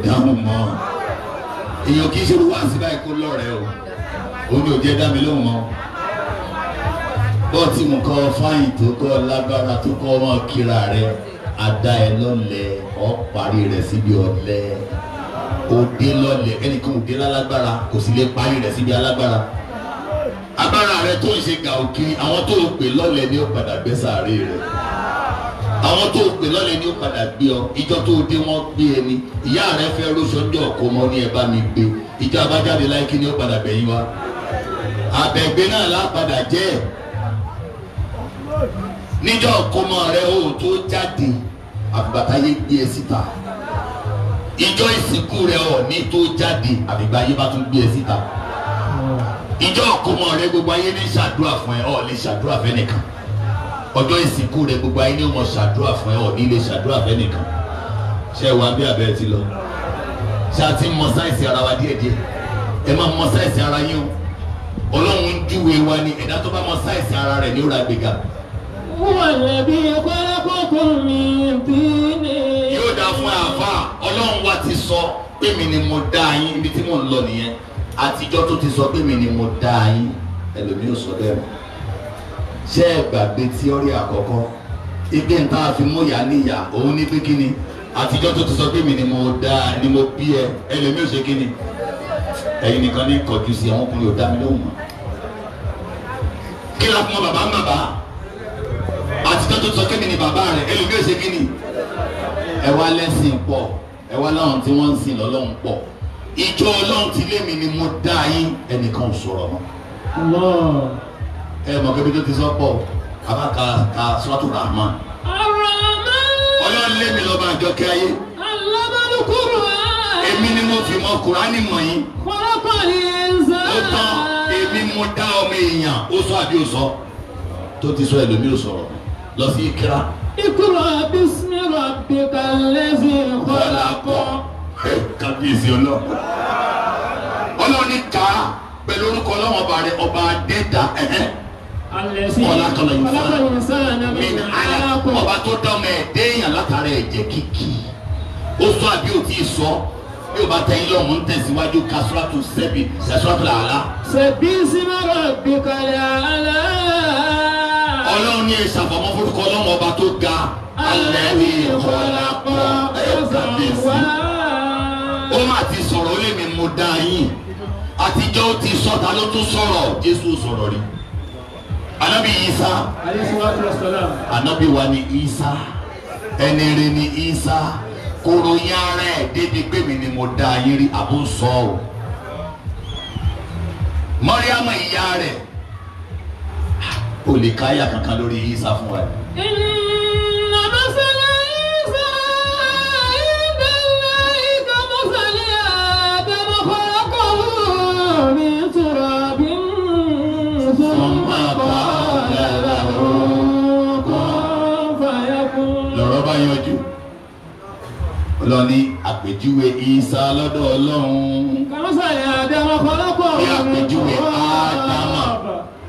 dáhùn mọ́ èèyàn kì í ṣe wá sí báyìí kó lọ́rẹ̀ẹ́ o òun ni ò jẹ́ dá mi lóhùn mọ́ bọ́ọ̀tì mo kọ́ fáyìn tó kọ́ lágbára tó kọ́ ọmọ kíra rẹ adá ẹ lọ́lẹ̀ ọ́ parí rẹ̀ síbi ọ̀lẹ òde lọ́lẹ̀ ẹnìkan òde lálágbára kò sì lè parí rẹ̀ síbi alágbára agbára rẹ tó ń ṣe gà òkiri àwọn tó pè lọ́lẹ̀ ni ó padà gbé sàárè rẹ̀ àwọn tó pè lọ́lẹ̀ ni ó padà gbé ọ ìjọ tó dé wọ́n gbé ẹni ìyá rẹ fẹ́ róṣọjọ́ ọkọ mọ́ ní ẹ bá mi gbé ìjọ abájáde láìkí ni ó padà bẹ̀yìn wa àbẹ̀gbé náà lápadà jẹ́ níjọ́ ọkọmọ rẹ ó tó jáde àbígbàtáyé gbé ẹ síta ìjọ ìsìnkú rẹ ọ̀ ní tó jáde àbígbàyé bá tún gbé ẹ síta ìjọ ọkọmọ rẹ gbogbo ayé ní ṣàdúrà fún ẹ ọ̀ lè ṣàdúrà fẹ́ nìkan ọjọ́ ìsìnkú rẹ gbogbo ayé ní ó mọ ṣàdúrà fún ẹ ọ̀ ní lè ṣàdúrà fẹ́ nìkan ṣé ẹ wá bí abẹ́rẹ́ ti lọ ṣé a ti mọ sáìsì ara wa díẹ̀díẹ̀ ẹ máa mọ sáìsì ara yín o ọlọ́run ń júwe wa ni ẹ̀dá tó bá mọ sáìsì ara rẹ̀ ní ó ra gbéga. wọ́n lè bí kọ́lákọ́kọ́ mi bí ní. yóò dáa fún àáfà ọlọ́run wa ti sọ pé mi ni mo dá yín ibi tí mò ń lọ nìyẹn àtijọ́ tó ti sọ pé mi ni mo dá yín ẹlòmíì ò sọ bẹ́ẹ̀ mọ́ ṣé ẹ gbàgbé tíọ́rì àkọ́kọ́ ibi ń tá a fi mú ìyá níyà òun ní pé kíni àtijọ́ tó ti sọ pé mi ni mo dá ni mo bí ẹ ẹlòmíì ò ṣe kíni ẹ̀yin nìkan ní kọjú sí àwọn ọkùnrin ò dá mi lóhùn mọ́ kí la fún ọ bàbá ń bàbá àtijọ́ tó ti sọ pé mi ni bàbá rẹ ẹlòmíì ò ṣe kíni ẹ wá lẹ́sìn pọ̀ ẹ wá láwọn tí wọ́n ń sìn lọ́lọ́run pọ̀ ìjọ ọlọ́run ti lé mi ni mo dá yín ẹnìkan ò sọ̀rọ̀ mọ́ ẹ mọ̀ kébi tó ti sọ pọ̀ abaka ka suratu rahman ọlọ́run lé mi lọ́ba àjọkẹ́ ayé èmi ni mo fi mọ kùránì mọ̀ yín ó tán èmi mo dá ọmọ èèyàn ó sọ àbí ó sọ tó ti sọ ẹlòmíì ò sọ̀rọ̀ lọ sí Ikra. Ikra bismi rabbikal ladhi khalaq. Kábíyèsí ọlọ́run ní ká pẹ̀lú orúkọ ọlọ́run ọba rẹ̀ ọba adẹ́ta khalaqal insana min alaq ọba tó dá ọmọ ẹ̀dẹ́ èèyàn látara ẹ̀jẹ̀ kíkì ó sọ àbí ó ti sọ bí o bá tẹ̀yìn lọ́mú ń tẹ̀síwájú kasuratu sẹ́bi kasuratul àlá. Sabbi isma rabbikal a'la. Ọlọ́run ní ìṣàfọ̀mọ́ forúkọ ọlọ́run ọba tó ga alladhi khalaqa kábíyèsí ó má ti sọ̀rọ̀ ó lè mi mo dá yín àtijọ́ ó ti sọ ta ló tún sọ̀rọ̀ Jésù sọ̀rọ̀ rí Ànábì Ìsá Ànábì wa ni Ìsá ẹni rí ni Ìsá kóró yín ara ẹ̀ débi pé mi ni mo dá yín rí àbó sọ ọ́ Mọ́ríámù ìyá rẹ̀ ó lè káyà kankan lórí Ìsá fún wa. Lọ́rọ̀ bá yanjú lọ ní àpèjúwe Ìsá lọ́dọ̀ Ọlọ́run bí àpèjúwe Ádámà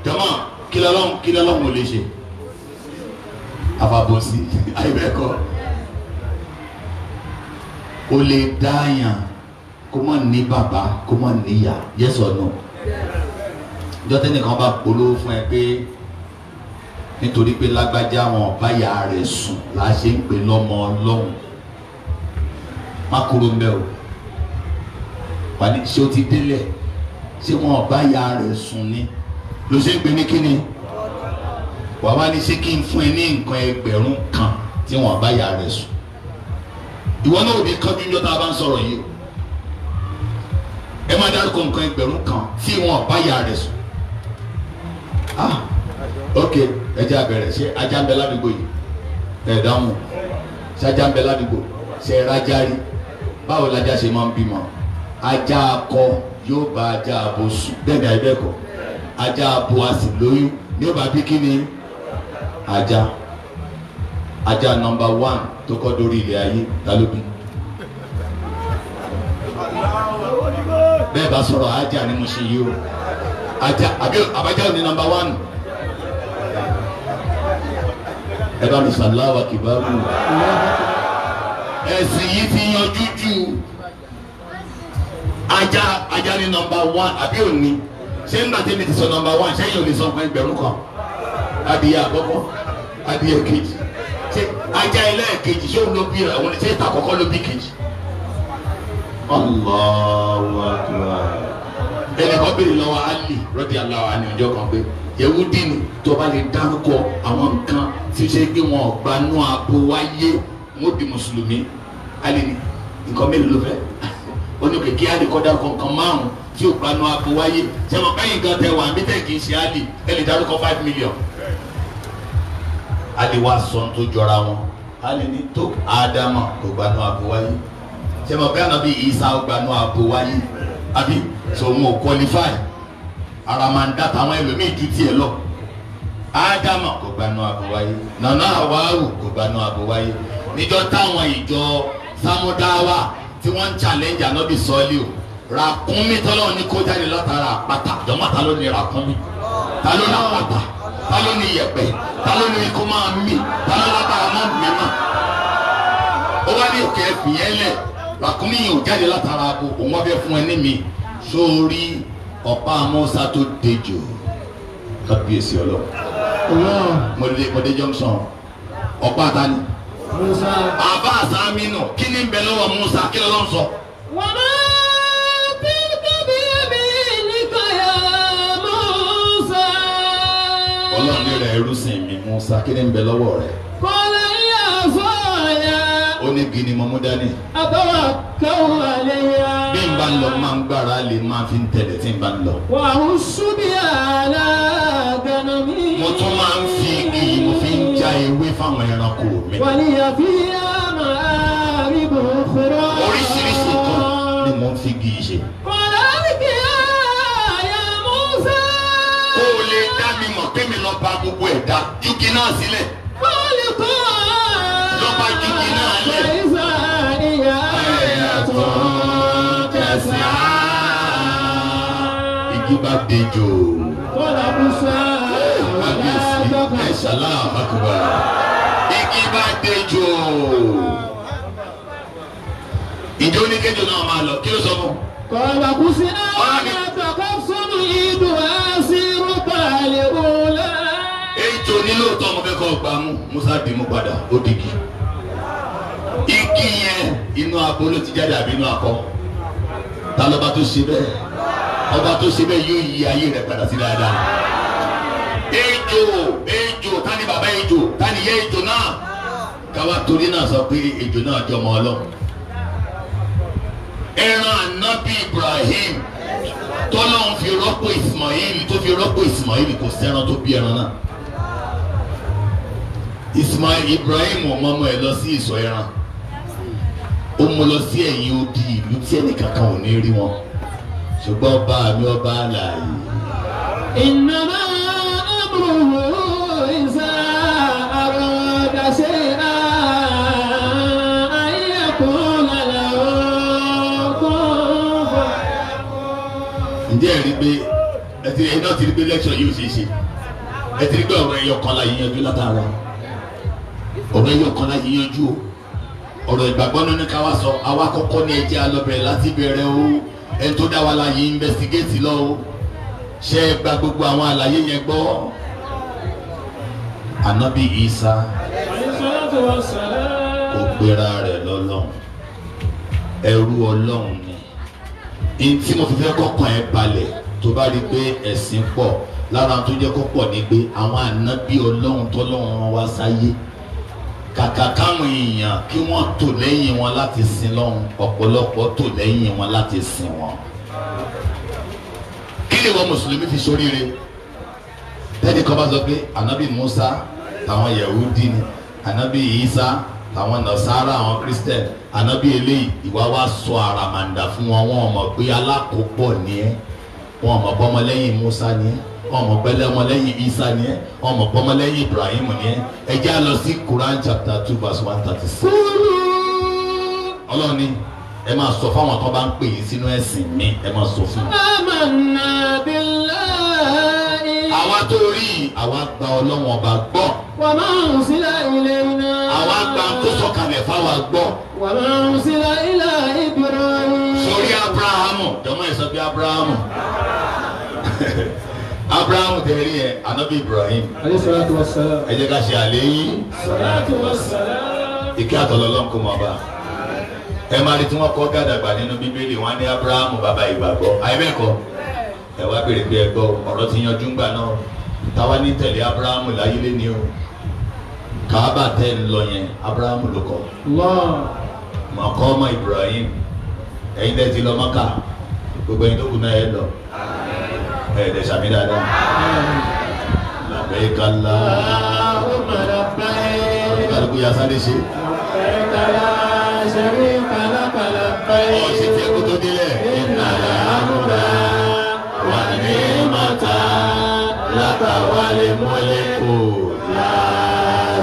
jọmọ kí lọ́lọ́run ò lè ṣe àfàbọ̀sí àìbẹ́ẹ̀kọ́ o lè dáyàn kó mọ̀ ní bàbá kó mọ̀ níyà yes or no jọ́tẹ́nìkan bá polówó fún ẹ pé nítorí pé lágbájá wọn báyà rẹ̀ sùn la ṣe ń pè lọ́mọ Ọlọ́run má kúrò ń bẹ̀ o wà ní ṣé o ti délẹ̀ ṣé wọn báyà rẹ̀ sùn ni ló ṣe ń pè ní kíni wà wá ní ṣé kí n fún ẹ ní nǹkan ẹgbẹ̀rún kan tí wọn báyà rẹ̀ sùn ìwọ náà ò ní kánjú ní ọ̀tá bá ń sọ̀rọ̀ yìí o ẹ máa dárúkọ nǹkan ẹgbẹ̀rún kan tí wọn báyà rẹ̀ sùn ok ẹ jẹ́ abẹ̀rẹ̀ ṣé ajá ń bẹ ládùúgbò yìí ẹ dáhùn ṣé ajá ń bẹ ládùúgbò ṣé ẹ rájá rí báwo lajá ṣe máa ń bímọ ajá akọ yóò bá ajá abo sùn bẹ́ẹ̀ ni àìbẹ́ẹ̀kọ́ ajá abo a sì lóyún yóò bá bí kíni ajá nọ́mbà 1 tó kọ́ dórí ilẹ̀ ayé ta ló bí bẹ́ẹ̀ bá sọ̀rọ̀ ajá ni mo ṣe yìí o ajá àbájá ò ní nọ́mbà 1 ẹ bá mi sàláwà kìbáwù ẹ̀sìn yìí ti yanjú jù ajá ní nọ́mbà 1 àbí òní ṣé nígbà tí mi ti sọ nọ́mbà 1 ṣẹ́yìn ò lè sọ fún ẹgbẹ̀rún kan adìyẹ àkọ́kọ́ adìyẹ kejì ṣé ajá ẹlẹ́ẹ̀kejì ṣé òun ló bí rẹ̀ òun ṣé ìta àkọ́kọ́ ló bí kejì. Allahu Akbar. ẹnìkan béèrè lọ́wọ́ Ali radiyallahu anhu ọjọ́ kan pé Yẹhudi ni tó bá lè dárúkọ àwọn nǹkan tí ṣe gbé wọn gbanú abo wáyé wọn bí mùsùlùmí Ali ni nǹkan mélòó ló fẹ́ ó ní kèké Ali kọ́ dárúkọ nǹkan 5 tí ò gbanú abo wáyé ṣé mo báyìí gan tẹ wà ní tẹ̀ kì í ṣe Ali ẹ lè dárúkọ 5 million. Ali wá sọ tó jọra wọn Ali ní tó Ádámà kò gbanú abo wáyé ṣé mo bá Ànábì Ìsá gbanú abo wáyé àbí so wọn ò qualify ara máa ń dá táwọn ẹlòmíì ju tiẹ̀ lọ Ádámà kò gbanú abo wáyé Nana Hawawu kò gbanú abo wáyé níjọ́ táwọn ìjọ Samudawa tí wọ́n ń challenge Ànábì Sọ́líù ràkúnmí tọ́lọ́run ní kó jáde látara àpáta jọmọ́ ta ló ní ràkúnmí ta ló ní àpáta ta ló ní yẹ̀pẹ̀ ta ló ní kó máa mì ta ló lágbára máa mì mà ó wá ní òkè ẹ̀fìn yẹn lẹ̀ ràkúnmí yìí ò jáde látara abo òun wá fẹ́ fún ẹ ní mi sórí ọ̀pá Mùsá tó dejò kábíyèsí ọlọ́run mo dé junction ọ̀pá tani Mùsá àbá àsámínú kí ni ń bẹ lọ́wọ́ Mùsá kí lọ́lọ́ sọ. wọ́n máa bí kábí ẹbí nìkan yà Mùsá. ọlọ́run ní rẹ̀ ẹrú sìn mi Mùsá kí ni ń bẹ lọ́wọ́ rẹ̀. kọ́lá yà sọ̀yà. ó ní gini mọ́mú dání. àbáwá káwọn àlẹ́ yá. bí n bá ń lọ máa ń gbára lè máa fi ń tẹ̀lé tí n bá ń lọ. wà á ṣubí àlá gánà mi. mo tún máa ń fi igi yìí mo fi ń já ewé fáwọn ẹranko mi. wà ní àfihàn máa rí bò fúnra. oríṣiríṣi nǹkan ni mo ń fi igi yìí ṣe. kọ́lá kí àyà Mùsá. kó o lè dá mi mọ̀ pé mi lọ bá gbogbo ẹ̀dá júkì náà sílẹ̀. kọ́lí kọ́ lọ́ba júkì náà lẹ̀. ìsà ìyá ẹ̀yàtọ̀ kẹsàn-án. igi bá dejò. kọ́lá Mùsá. kábíyèsí ẹ̀ṣálá àbákùbà. igi bá dejò. ìjọ oníkejì náà máa lọ kí ló sọ fún. kọ́lá Mùsá. àtàkọ́ sọ́nù ìdùn àṣírò balẹ̀ òòlà. ejò ní lóòótọ́ mo fẹ́ kọ́ gbà mú Mùsá dì mú padà ó digi. igi yẹn inú abo ló ti jáde àbí inú akọ. ta lọ́ba tó ṣe bẹ́ẹ̀ ọba tó ṣe bẹ́ẹ̀ yóò yí ayé rẹ̀ padà sí dáadáa. ejò tani bàbá ejò tani yẹ ejò náà káwa torí náà sọ pé ejò náà jọ ọmọ Ọlọ́run. ẹran ànábì Ibrahim tọ́lọ́run fi rọ́pò Ismail tó fi rọ́pò Ismail kò sẹ́ran tó bí ẹran náà. Ibrahim ọmọ ẹ lọ sí ìsọ̀ ẹran ó mú lọ sí ẹ̀yìn odi ìlú tí ẹnìkankan ò ní rí wọn ṣùgbọ́n ọba mi ọba àlàyé. إنما أمره إذا أراد شيئا أن يقول له كن فيكون. ǹjẹ́ ẹ rí pé ẹ̀yin náà ti rí pé lẹ́kṣọ̀ yìí ò ṣeé ṣe ẹ ti rí pé ọ̀rọ̀ ẹ̀yọ kan la yíyanjú látara ọ̀rọ̀ ẹ̀yọ kan la yíyanjú o ọ̀rọ̀ ìgbàgbọ́ nínú ká wá sọ àwa kọ́kọ́ ní ẹjẹ́ alọ́bẹ̀rẹ̀ láti bẹ̀rẹ̀ o ẹni tó dá wa la yìí investigate lọ o ṣe é gba gbogbo àwọn àlàyé yẹn gbọ́. Ànábì Ìsá kò gbéra rẹ̀ lọ́lọ́run ẹrú Ọlọ́run ni èyí tí mo fi fẹ́ kọ́kàn ẹ̀ balẹ̀ tó bá rí pé ẹ̀sìn pọ̀ lára tó jẹ́ kó pọ̀ ní pé àwọn ànábì Ọlọ́run tọ́lọ́run rán wá sáyé kàkà káwọn èèyàn kí wọ́n tò lẹ́yìn wọn láti sin lọ́hùn ọ̀pọ̀lọpọ̀ tò lẹ́yìn wọn láti sin wọn. kí ni wọ́n mùsùlùmí fi ṣoríire tẹ́lẹ̀ kan bá sọ pé ànábì Musa táwọn Yahudi ni ànábì Isa táwọn Nasara àwọn Christian ànábì eléyìí ìwà wa sọ àràmàǹdà fún wọn wọn mọ̀ pé alákòópọ̀ ni ẹ́ wọn mọ̀ pé ọmọlẹ́yìn Musa ni ẹ́ wọn mọ̀ pé ọmọlẹ́yìn Isa ni ẹ́ wọn mọ̀ pé ọmọlẹ́yìn Ibrahim ni ẹ́ ẹ já lọ sí Quran chapter 2 verse 136. Ọlọ́run ni ẹ máa sọ fáwọn tó bá ń pè yín sínú ẹ̀sìn mi ẹ máa sọ fún wọn. Amanna billahi. àwa tó rí àwa gba Ọlọ́run ọba gbọ́. Wa ma unsila ilayna. àwa gba tó sọ̀kalẹ̀ fáwa gbọ́. Wa ma unsila ila Ibrahim. sórí Abrahamu jọmọ ẹ sọ pé Abrahamu Abrahamu tẹ̀rí ẹ anabi Ibrahim. Alayhi salatu wassalam. ẹ jẹ́ ká ṣe àléyìn. Salatu wassalam. ìkẹ́ àtọ̀lọ́lọ́ kò mọ̀ bá. ẹ máa rí tí wọ́n kọ́ gàdàgbà nínú Bíbélì wọn ní Abrahamu bàbá ìgbàgbọ́ àìbẹ́ẹ̀kọ́ ẹ wá béèrè pé ẹ gbọ́ ọ̀rọ̀ ti yanjú ńgbà náà táwa ní tẹ̀lé Abrahamu láyé lé ní o Káàbà tẹ̀ ń lọ yẹn Abrahamu ló kọ́ mọ̀kọ́ ọmọ Ibrahim ẹ̀yin tẹ́ ti lọ Mọ́kà gbogbo ẹ̀yin tó kù náà ẹ lọ ẹ̀ẹ́dẹ̀ sàmì dáadáa labbaik Allahumma labbaik kálukú ya sáré ṣe. ọ̀sẹ̀ tí ẹ̀kú tó délẹ̀. Innal hamda wan ni'mata laka wal mulku la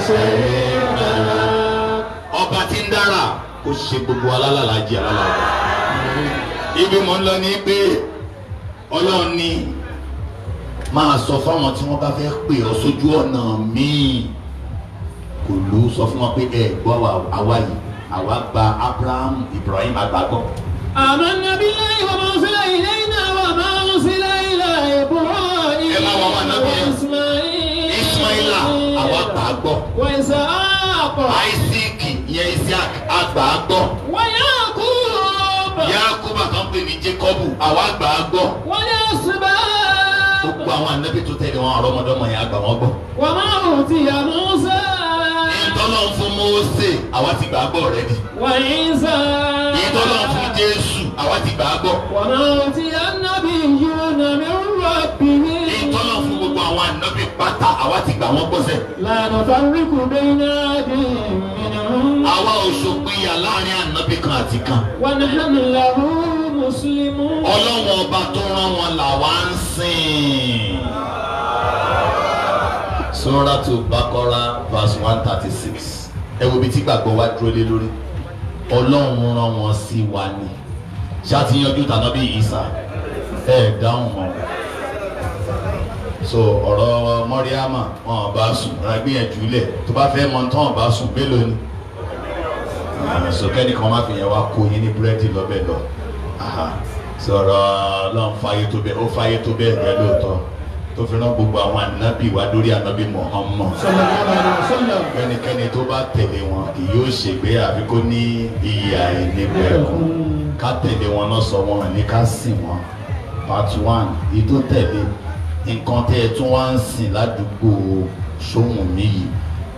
sharika lak. ọba tí ń dára ó ṣe gbogbo alálàájì alálàájì. ibi mọ̀ ń lọ ní pé Ọlọ́run ní máa sọ fáwọn tí wọ́n bá fẹ́ pè ọ́ sójú ọ̀nà míì kò ló sọ fún wọn pé ẹ gbọ́ àwa yìí àwa gba Abraham Ibrahim àgbàgbọ́. آمنا بالله وما أنزل إلينا وما أنزل إلى إبراهيم وإسماعيل àwa gbàgbọ́. وإسحاق Isaac yẹn Isaac àgbàgbọ́. ويعقوب Yakubu kan pè ní Jacob àwa gbàgbọ́. والأسباط gbogbo àwọn ànábì tó tẹ̀lé wọn àrọ́mọdọ́mọ yẹn àgbà wọn gbọ́. وما أوتي موسى ìtọ́lọ́ fún Mósè àwa ti gbàgbọ́ rẹ̀ di. وعيسى ìtọ́lọ́ fún Jésù àwa ti gbàgbọ́. وما أوتي النبيون من ربهم ìtọ́lọ́ fún gbogbo àwọn ànábì pátá àwa ti gbà wọ́n gbọ́sẹ̀. لا نفرق بين أحد منهم àwa ò ṣòpinya láàrin ànábì kan àti kan. ونحن له مسلمون. ọlọ́wọ́n ọba tó rán wọn làwa ń sìn. Suratul Baqarah verse 136. ẹ wo bí tí gbàgbọ́ wa dúró lé lórí. ọlọ́run rán wọn sí wa ni. ṣàtìyànjú tàná bí Ìsá ẹ dáhùn mọ́. so ọ̀rọ̀ Mọ́ríámà wọn bá sùn rà gbìyànjú lẹ̀ tó bá fẹ́ mọ tán bá sùn mélòó ni. sọkẹ́ni kan má fi yẹn wá kó yín ní búrẹ́dì lọ́bẹ̀ lọ. sọ̀rọ̀ ọlọ́run fàyè tó bẹ́ẹ̀ ó fàyè tó bẹ́ẹ̀ gẹ́ lóòótọ́ tó fi rán gbogbo àwọn ànábì wá lórí ànábì Muhammad. ẹnikẹ́ni tó bá tẹ̀lé wọn kì yóò ṣègbé àbí kó ní ìyè àìnípẹ̀kun. ká tẹ̀lé wọn náà sọ wọn ní ká sìn wọn. part 1 èyí tó tẹ̀lé nǹkan tẹ́ ẹ tún wá ń sìn ládùúgbò Ṣóhùnmí yìí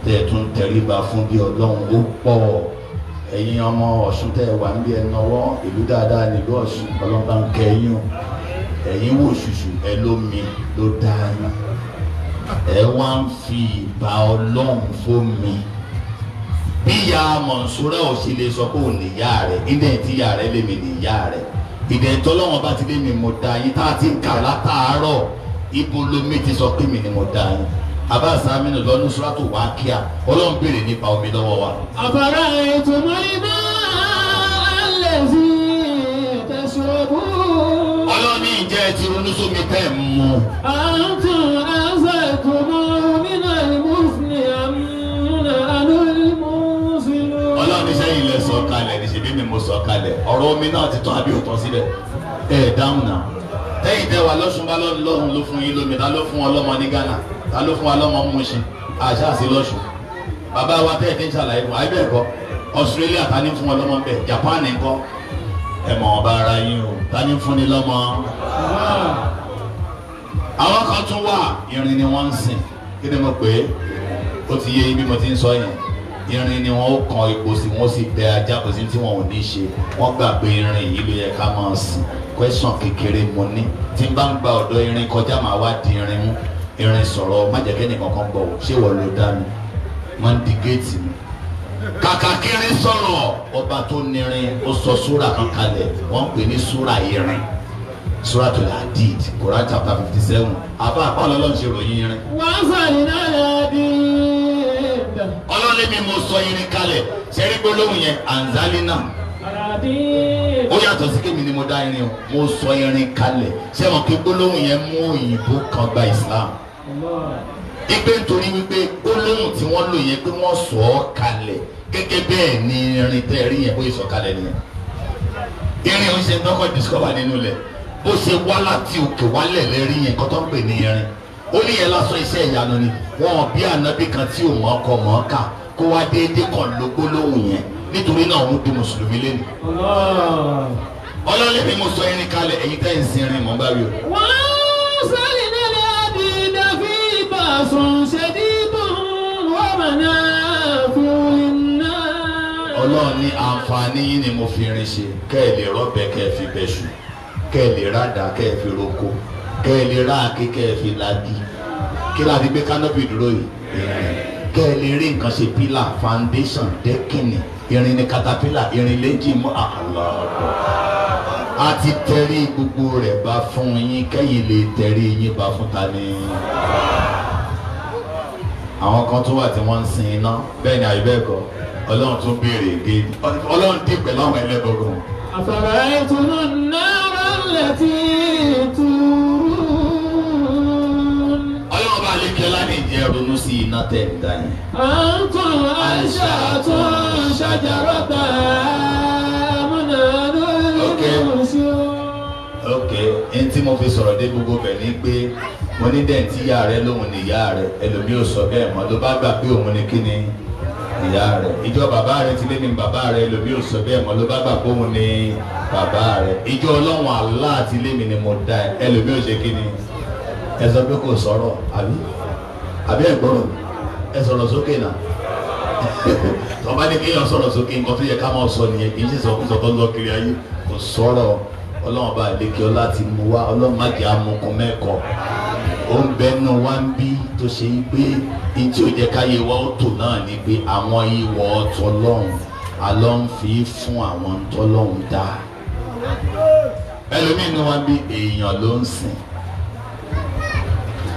tẹ́ ẹ tún tẹríba fún bí ọlọ́run ó pọ̀. ẹ̀yin ọmọ Ọ̀ṣun tẹ́ ẹ wà níbi ẹnáwó ìlú dáadáa nílùú Ọ̀ṣun ọlọ́ba ń kẹ́yìn o. ẹ̀yin wò ṣùṣù ẹ lómi ló dáa yín. ẹ wá ń fi ìbà ọlọ́run fómi. bí ìyá Mọ̀nsúrà ò ṣe lè sọ pé òun nìyá rẹ̀ ilé tí ìyá rẹ̀ lèmi nìyá rẹ̀. ìdẹ̀ntọ́ lọ́wọ́n bá ti lé mi mo dá yín tá a ti ń kà látàárọ̀ ibo lomi ti sọ pé mi ni mo dá yín. Abba Saminu lọ́nu Suratu Waqi'a ọlọ́run béèrè nípa omi lọ́wọ́ wa. àfàrà ètò mọ́lẹ́mọ́ alẹ́sí tẹ̀síọ́bù. ọlọ́run ní ìjẹ́ ti ronú sómi tẹ́ ẹ̀ mú. àǹtún àṣà ètò mọ́lẹ́mọ́ ìmúfin àmúna alólùmọ́sílù. ọlọ́run ní sẹ́yìn ilẹ̀ sọ kalẹ̀ ní ṣe bí mi mo sọ kalẹ̀ ọ̀rọ̀ omi náà ti tán àbí òtán síbẹ̀ ẹ̀ dáhùn náà. tẹ́yìn tẹ́ wa lọ́sùn bá lọ́run ló fún yín lómi ta ló fún ọlọ́mọ ní Ghana ta ló fún wa lọ́mọ Mùṣín àṣà àti lọ́sùn bàbá wa tẹ́ ẹ̀ tí ń ṣàlàyé fún àyè bẹ́ẹ̀ kọ́ Australia ta ní fún ọlọ́mọ bẹ́ẹ̀ Japan ńkọ́ ẹ mọ̀ ọba ara yín o ta ní fún ni lọ́mọ. àwọn kan tún wà irin ni wọ́n ń sìn kí ni mo pè é ó ti yé bí mo ti ń sọ yẹn irin ni wọ́n ó kan epo sí wọ́n sì bẹ ajá kò sí tí wọ́n ò ní ṣe wọ́n gbà pé irin yìí ló yẹ ká máa sìn question kékeré mo ní tí n bá ń gba ọ̀dọ̀ irin kọjá máa wá di irin mú irin sọ̀rọ̀ má jẹ́ kẹ́ni kankan bọ̀ ṣé wọ́n ló dá mi máa ń di géètì mi. kàkà kiri sọ̀rọ̀ ọba tó nírin ó sọ súrà kan kalẹ̀ wọ́n pè ní súrà irin Suratul Hadid Quran chapter 57 àbá àpáàlọ́ ọlọ́run ṣe ròyìn irin. wọ́n sàlì náà lẹ́ẹ̀dí. ọlọ́run mi mo sọ irin kalẹ̀ ṣẹ́rí gbólóhùn yẹn anzali náà ó yàtọ̀ sí kémi ni mo dá irin o mo sọ irin kalẹ̀ ṣé mo kí gbólóhùn yẹn mú òyìnbó kan gba Islam ipe nítorí wípé gbólóhùn tí wọ́n lò yẹn pé wọ́n sọ ọ́ kalẹ̀ gẹ́gẹ́ bẹ́ẹ̀ ni irin tẹ́ rí yẹn bó ṣe sọ kalẹ̀ nìyẹn irin ò ṣe tọkọ discover nínú ilẹ̀ bó ṣe wá láti òkè wálẹ̀ lẹ́rí yẹn kọ́ tó ń pè ní irin ó ní yẹn lásán iṣẹ́ ìyanu ni wọn bí ànábì kan tí ò mọ̀ ọkọ̀ mọ̀ ọ́kà kó wá déédéé kan ló gbólóhùn yẹn nítorí náà òun di mùsùlùmí lẹ́nu. ọlọ́lẹ́ mi mo sọ irin kalẹ̀ ẹ̀yin tẹ́ ń sin irin mọ́ bá rí o. wọ́n sáré nílẹ̀ àdìdà fi bàṣùn ṣẹ́dídùn wọ́n mọ̀ náà fún iná. ọlọ́run ní àǹfààní yín ni mo fi irin ṣe kẹ́ ẹ lè rọ́bẹ̀ kẹ́ ẹ fi bẹ̀ṣù kẹ́ ẹ lè rádà kẹ́ ẹ fi roko kẹ́ ẹ lè ráàkì kẹ́ ẹ fi lagi kí láti gbé kánọ́pì dúró yìí kẹ́ ẹ lè rí nǹkan ṣe pílà foundation dẹ́kìnì irin ni katapila irin léjì mọ́ àlọ́ a ti tẹ̀rí gbogbo rẹ̀ bá fún yín kẹ́yìn lè tẹ̀rí yín bá fún ta ni. àwọn kan tó wà tí wọ́n ń sin iná bẹ́ẹ̀ ni àyè bẹ́ẹ̀ kọ́ ọlọ́run tún béèrè gé ọlọ́run dín pẹ̀lú àwọn ẹlẹ́gbọ̀gbọ̀n. àfàrà ètò náírà lẹ́tí tún. ọlọ́run bá lè kẹ́lá ní jẹ́ ronú sí iná tẹ̀ ń dá yẹn. أنتم أنشأتم شجرتها أم نحن المنشئون. ok n tí mo fi sọ̀rọ̀ dé gbogbo bẹ̀ ni pé mo ní dẹ́ǹtì ìyá rẹ lóhun ní ìyá rẹ ẹlòmíì ò sọ bẹ́ẹ̀ mọ́ ló bá gbà pé òun ni kí ni ìyá rẹ ìjọ bàbá rẹ ti lé ní bàbá rẹ ẹlòmíì ò sọ bẹ́ẹ̀ mọ́ ló bá gbà pé òun ni bàbá rẹ ìjọ ọlọ́run Allah ti lé mi ni mo dá ẹ ẹlòmíì ò ṣe kí ni ẹ sọ pé kò sọ̀rọ̀ àbí ẹ gbọ́rọ̀ ẹ sọ̀rọ̀ sókè náà tọ́ba ní kéèyàn sọ̀rọ̀ sókè nǹkan tó yẹ ká máa sọ nìyẹn kì í ṣe sọkúsọ tó lọ kiri ayé kò sọ̀rọ̀ ọlọ́run bá lékè ọ láti mú wa ọlọ́run má jẹ́ amukun mẹ́kọ̀ọ́ ó ń bẹnu wá ń bí tó ṣe yí pé ìtí ò jẹ́ káyé wa ó tò náà ni pé àwọn ìwọ̀ tọlọ́run alọ́ ń fi fún àwọn tọlọ́run dá ẹlòmínú wa ń bí èèyàn ló ń sìn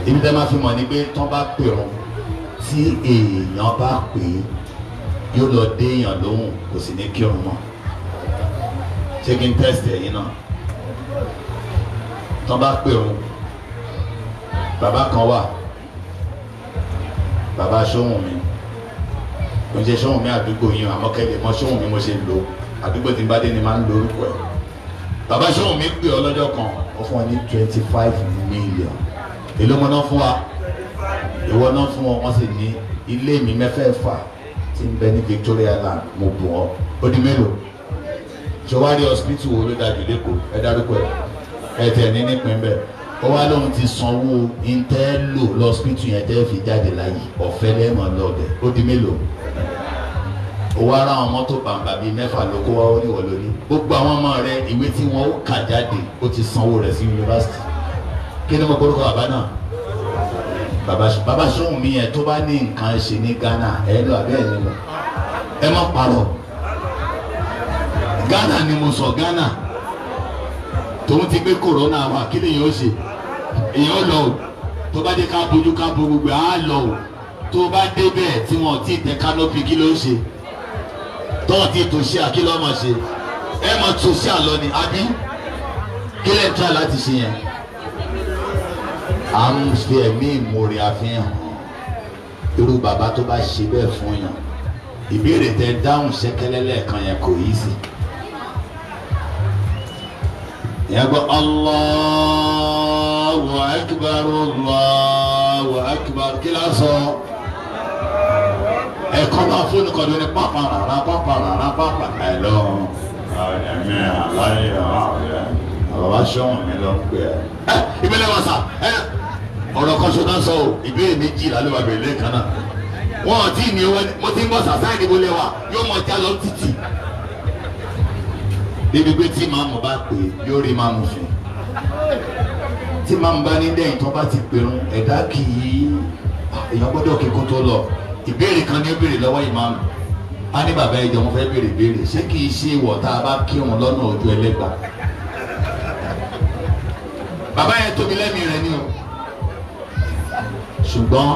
ibi tẹ́ máa fi mọ̀ ni pé tán bá pè ọ́ tí èèyàn bá pè é yóò lọ dé èèyàn lóhùn kò sì ní kírun mọ́ ṣé kí n test ẹ̀yin náà tán bá pè ọ́ bàbá kan wà bàbá Ṣóhùnmí mo ṣe Ṣóhùnmí àdúgbò yín àmọ́ kẹ́lẹ́ mọ́ Ṣóhùnmí mo ṣe lò àdúgbò tí n bá dé ni máa ń lo orúkọ ẹ̀ bàbá Ṣóhùnmí pè ọ́ lọ́jọ́ kan ó fún ọ ní 25 million èló mọ náà fún wa ìwọ náà fún ọ wọ́n sì ní ilé mi mẹ́fẹ̀ẹ̀fà tí ń bẹ ní Victoria Land mo bù ọ́ ó di mélòó ṣọwárí hospital wo ló dájú lẹ́kọ̀ọ́ ẹ dárúkọ ẹ tẹ̀ ní nípìn bẹ́ẹ̀ ó wá lóun ti sanwó intelo lọ́spítù yẹn tẹ́ fi jáde láyé ọ̀fẹ́ lẹ́mọ̀ lọ́ọ̀dẹ̀ ó di mélòó ó wá ra àwọn mọ́tò bàǹbà bíi mẹ́fà ló kó wá ó níwọ̀ lónìí gbogbo àwọn ọmọ rẹ ìwé tí wọ́n ó kà jáde ó ti sanwó rẹ̀ sí yunifásitì kí ni mo gbórúkọ bàbá náà bàbá Ṣóhùnmí yẹn tó bá ní nǹkan ṣe ní Ghana ẹ lọ abẹ́ ẹ̀ nílò ẹ má parọ́ Ghana ni mo sọ Ghana tòun ti gbé corona wá kí lèyìn ó ṣe èyàn lọ o tó bá dé ká bójú ká bo gbogbo á lọ o tó bá débẹ̀ tí wọn ti tẹ kánópì kí ló ń ṣe tọ́wọ́ ti tò ṣe àkí lọ́mọ ṣe ẹ mọ̀ tò ṣe àlọ́ ni àbí kí lẹ́ẹ̀ tó láti ṣe yẹn à ń fi ẹ̀mí ìmoore àfihàn irú bàbá tó bá ṣe bẹ́ẹ̀ fún yàn ìbéèrè tẹ dáhùn ṣẹ́kẹ́lẹ́ lẹ́ẹ̀kan yẹn kò yí sí yàgbọ́ Allahu akbar Allahu akbar kí la sọ ẹ̀kọ́ náà fún ní kọ́dún ní pápá rárá ẹ̀ lọ ẹ̀mí aláìyá àbàbá Ṣóhùnmí ló ń pè ẹ́ ìbílẹ̀ wọn sà ọ̀rọ̀ kan ṣo náà sọ o ìbéèrè méjì lálẹ́ wà bẹ̀rẹ̀ lẹ́ẹ̀kan náà wọn ò tí ì ní owó mo ti ń bọ̀ sàṣà ìdìbò lẹ́wà yóò mọ̀ já lọ títì débi pé tí màmú bá pè yóò rí màmú fún tí màmú bá ní dẹ́yìn tó bá ti pèrún ẹ̀dá kì í èèyàn gbọ́dọ̀ kíkún tó lọ ìbéèrè kan ní ó béèrè lọ́wọ́ ìmáàmù á ní bàbá ìjọ mo fẹ́ béèrè béèrè ṣé kì í ṣe ìwọ̀ tá a bá kírun lọ́nà ojú ẹlẹ́gbà bàbá yẹn tóbi lẹ́mìí rẹ̀ ni o ṣùgbọ́n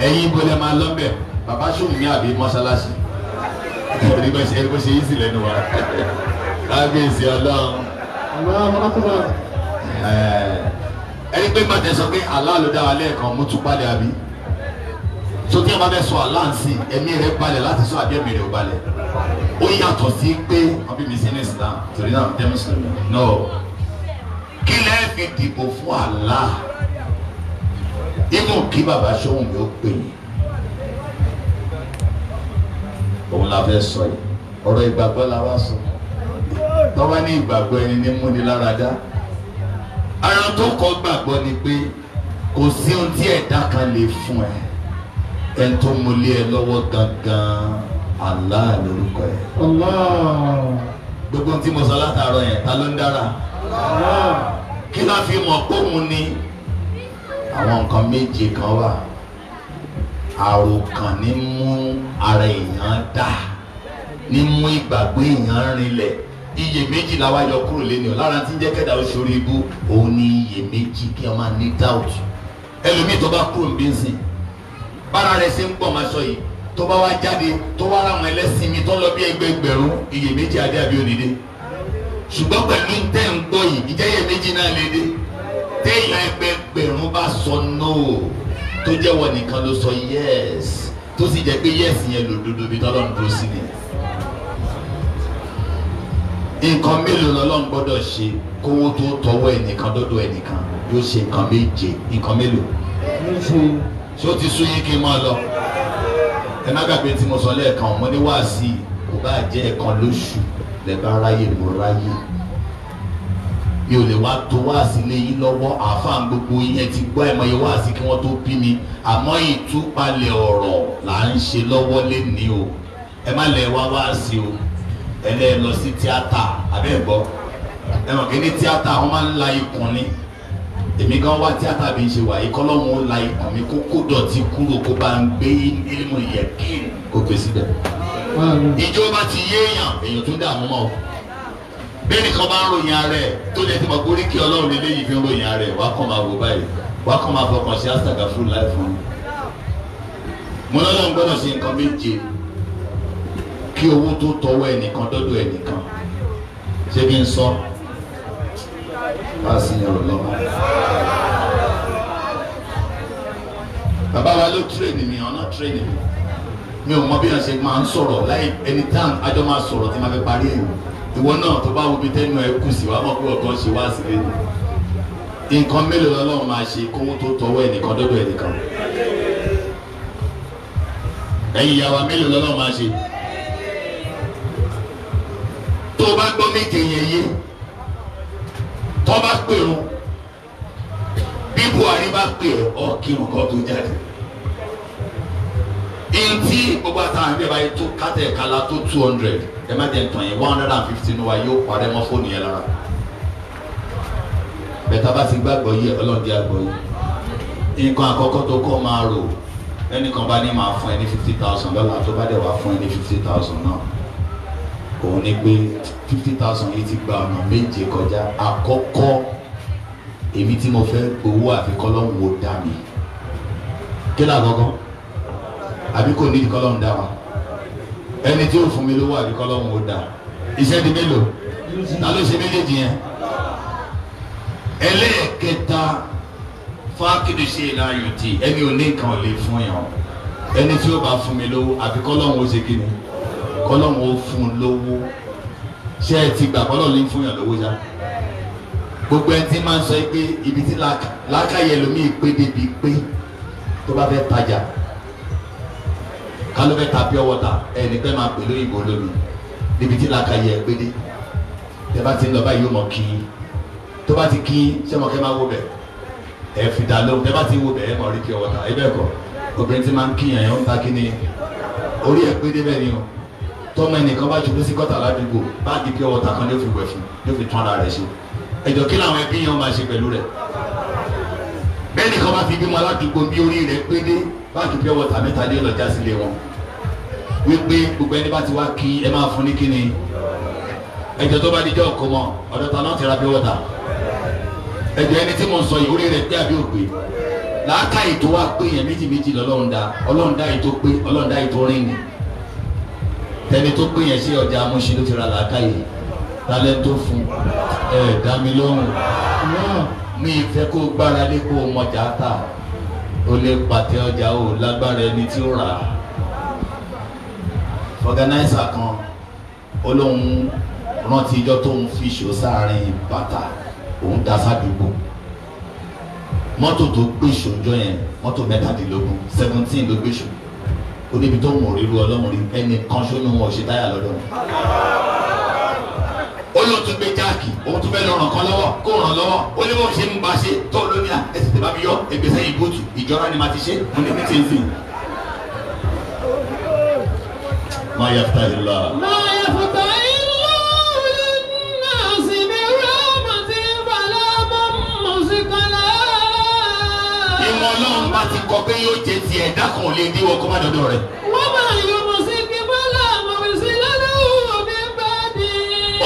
ẹ̀yin bọ́lẹ̀ máa lọ́bẹ̀ bàbá Ṣóhùnmí àbí mọ́ṣáláṣí ẹ̀rí bó ṣe yí sí lẹ́nu wa kábíyèsí Ọlọ́run ẹni pé gbàtẹ́ sọ pé Allah ló dá wa lẹ́ẹ̀kan mú tún balẹ̀ àbí tó tí a bá fẹ́ sọ Allah sí ẹ̀mí rẹ̀ balẹ̀ láti sọ àbí ẹ̀mí rẹ̀ ò balẹ̀ ó yàtọ̀ sí pé wọ́n bí mi sí ní Islam torí náà jẹ́ mùsùlùmí no kí lẹ́ẹ̀ fi dìbò fún Allah inú kí bàbá Ṣóhùnmí ó pè yín òun la fẹ́ sọ yìí ọ̀rọ̀ ìgbàgbọ́ la wá sọ tọ́wọ́ ní ìgbàgbọ́ ẹni ní múni lára dá ara tó kọ́ gbàgbọ́ ni pé kò sí ohun tí ẹ̀dá kan lè fún ẹ ẹni tó múlé ẹ lọ́wọ́ gangan Allah lórúkọ ẹ. gbogbo tí mo sọ látàárọ̀ yẹn ta ló ń dára kí la fi mọ̀ pé òun ni àwọn nǹkan méje kan wà àròkàn ní mú ara èèyàn dá ní mú ìgbàgbọ́ èèyàn rinlẹ̀ iyèméjì la wá yọ kúrò lẹ́nu lára tí ń jẹ́ kẹ́dà oṣù orí ibú òun ní iyèméjì kí wọ́n máa ní doubt ẹlòmíì tó bá kúrò ń bí ń sìn bára rẹ̀ ṣe ń pọ̀ máa sọ yìí tó bá wá jáde tó wá ráwọn ẹlẹ́sìn mi tó lọ bí ẹgbẹgbẹ̀rún iyèméjì adé àbí onídé ṣùgbọ́n pẹ̀lú tẹ́ ń gbọ́ yìí ìjẹ́ iyèméjì náà lédè téèyàn ẹgbẹgbẹ̀rún bá sọ nóò tó jẹ́ wọ nìkan ló sọ yes tó sì jẹ́ pé yes yẹn lòdodo bí tọ́lọ́run dúró sí ni. nǹkan mélòó lọ́lọ́run gbọ́dọ̀ ṣe kówó tó tọwọ́ ẹnìkan dọ́dọ̀ ẹnìkan yóò ṣe nǹkan méje. nǹkan mélòó? ṣé ó ti sún yín kí n máa lọ? ẹ má gbàgbé tí mo sọ lẹ́ẹ̀kan mo ní wáàsí kò bá jẹ́ ẹ̀kan lóṣù lẹ́bàá ráyè mo ráyè mi ò lè wá tó wáàsí lé yín lọ́wọ́ àáfàá gbogbo yẹn ti gbọ́ ẹ̀mọye wáàsí kí wọ́n tó bí mi àmọ́ ìtúpalẹ̀ ọ̀rọ̀ là ń ṣe lọ́wọ́ lénìí o ẹ má lẹ̀ wá wáàsí o ẹ lẹ́ lọ sí tíátà abẹ́ ẹ̀ gbọ́ ẹ mọ̀ kí ní tíátà wọ́n máa ń la ikùn ni èmi gan wá tíátà bí n ṣe wà ikọ́ lọ́wọ́ ó la ikùn mi kó kó dọ̀tí kúrò kó bá ń gbé ilmu yẹ̀kín kó gbé síbẹ̀ ìjọba ti yéèyàn èèyàn tún dààmú mọ́ bẹ́ẹ̀ nìkan bá ń ròyìn ara ẹ̀ tó lè ti mọ̀ pé oríkì ọlọ́run lè léyìí fi ń ròyìn ara ẹ̀ wá kàn máa wò báyìí wá kàn máa fọkàn sí àṣàgà fún láì fún mi. mo lọ́lọ́run gbọ́dọ̀ ṣe nǹkan méje kí owó tó tọwọ́ ẹnìkan dọ́dọ̀ ẹnìkan ṣé kí n sọ bá a sì yàn lọ́wọ́. bàbá wa ló tírèènì mi ọ̀nà tírèènì mi ò mọ bí wọ́n ṣe máa ń sọ̀rọ̀ láì anytime àjọ máa sọ̀rọ̀ tí máa fẹ́ parí ẹ̀ ìwọ náà tó bá wo bí tẹ́nu ẹ kù sí wa mọ̀ pé ọ̀kan ṣe wá sílé ni nǹkan mélòó lọ́lọ́run máa ṣe kówó tó tọwọ́ ẹnìkan dọ́dọ̀ ẹnìkan ẹ̀yin ìyá wa mélòó lọ́lọ́run máa ṣe tó bá gbọ́ méje yẹn yé tó bá pèrún bí Buhari bá pè ọ́ kírun kan tó jáde ntí gbogbo àtàwọn ẹgbẹ́ báyìí tó kátẹ́ kala tó 200 ẹ má jẹ́ ntàn yẹn 150 ní wa yóò parẹ́ mọ́ fóònù yẹn lára bẹ́ẹ̀ bá ti gbàgbọ́ yẹ ọlọ́ọ̀dẹ àgbọ̀ yìí nǹkan àkọ́kọ́ tó kọ́ máa rò ẹnìkan bá ní máa fún ẹ ní 50,000 lọ́la tó bá dẹ̀ wá fún ẹ ní 50,000 náà òun ni pé 50,000 yìí ti gba ọ̀nà méje kọjá àkọ́kọ́ èmi tí mo fẹ́ gbowó àfikọ́ lọ́hùn ó dá mi kí làkọ́kọ́ àbí kò ní ìkọlọ́hún dá wa ẹni tí ó fún mi lówó àbí kọlọ́hún ó dá iṣẹ́ di mélòó ta ló ṣe méjèèjì yẹn ẹlẹ́ẹ̀kẹta fákìdì ṣe ìlànà tí ẹni ò ní nǹkan ò lè fún yàn ẹni tí ó bá fún mi lówó àbí kọlọ́hún ó ṣe kí ni kọlọ́hún ó fún lówó ṣé ẹ ti gbà kọlọ́hún lè fún yàn lówó já gbogbo ẹni tí máa ń sọ pé ibi tí lákàyè lómi pé débi pé tó bá fẹ́ tajà kálọ́ bẹ́ẹ̀ ta pure water ẹni pẹ́ máa pè lóyìnbó lómi níbi tí làákàyè ẹ gbé dé tẹ bá ti ń lọ báyìí yóò mọ kí tó bá ti kí sẹ́mọ̀kẹ́ máa wó bẹ̀ ẹ fi dà lóhùn tẹ bá ti wó bẹ̀ ẹ mọ̀ rí pure water ẹ bẹ́ẹ̀ kọ́ obìnrin tí máa ń kíyàn yẹn ń ta kí ni orí ẹ gbé dé bẹ́ẹ̀ ni o tọ́mọ ẹnìkan bá ṣubú sí kọ́tà ládùúgbò báàgì pure water kan ló fi wẹ̀ fún ló fi tún ara rẹ̀ ṣe ẹ̀jọ̀ kí làwọn ẹbí yẹn máa ṣe pẹ̀lú rẹ̀ bẹ́ẹ̀ nìkan bá fi bímọ aládùúgbò bí orí rẹ̀ gbé dé báàgì pure water mẹ́ta dé lọ́jà sílé wọn wípé gbogbo ẹni bá ti wá kí ẹ máa fún ní kíni ẹjọ́ tó bá di jọ́ ọkọ mọ ọ̀dọ̀ ta náà ti ra pure water ẹjọ́ ẹni tí mo sọ yìí orí rẹ̀ pé àbí òpè làákà ètò wa pé yẹn méjì méjì lọ́lọ́run dá ètò pé ọlọ́run dá ètò rìn ni tẹni tó pé yẹn ṣe ọjà amúṣe ló ti ra làákà yìí lálẹ́ tó fún ẹ dá mi lóhùn mi ìfẹ́ kó gbára lé kó mọjà tà ó lè pàtẹ ọjà ó lágbára ẹni tí ó rà á organizer kan olóhùn rántí ijọ́ tó ń fi ṣò sáàrin bàtà òun dá sádùúgbò mọ́tò tó gbèsò ọjọ́ yẹn mọ́tò 17 ló gbèsò oníbi tó mọ̀ ríru ọlọ́run rí ẹnì kan ṣónú wọn ò ṣe táyà lọ́dọ̀ ó lóun tún gbé jáàkì òun tún fẹ́ lọ ràn kan lọ́wọ́ kó ràn lọ́wọ́ ó ní bó ṣe ń bá ṣe tó lóní à ẹsẹ̀ tẹ̀ bá mi yọ ẹgbẹ́sẹ̀ yìí bóòtù ìjọra ni màá ti ṣe mo ní ní tẹ́ǹsì. ما يفتح الله للناس من رحمة فلا ممسك لها. ìmọ̀ ọlọ́run bá ti kọ pé yóò jẹ ti ẹ̀dá kan lè díwọ́ kó má dọ́dọ̀ rẹ̀. wọ́n máa yọ mọ̀síkì fọlá mọ̀sí lọ́dọ̀ mi bá dé.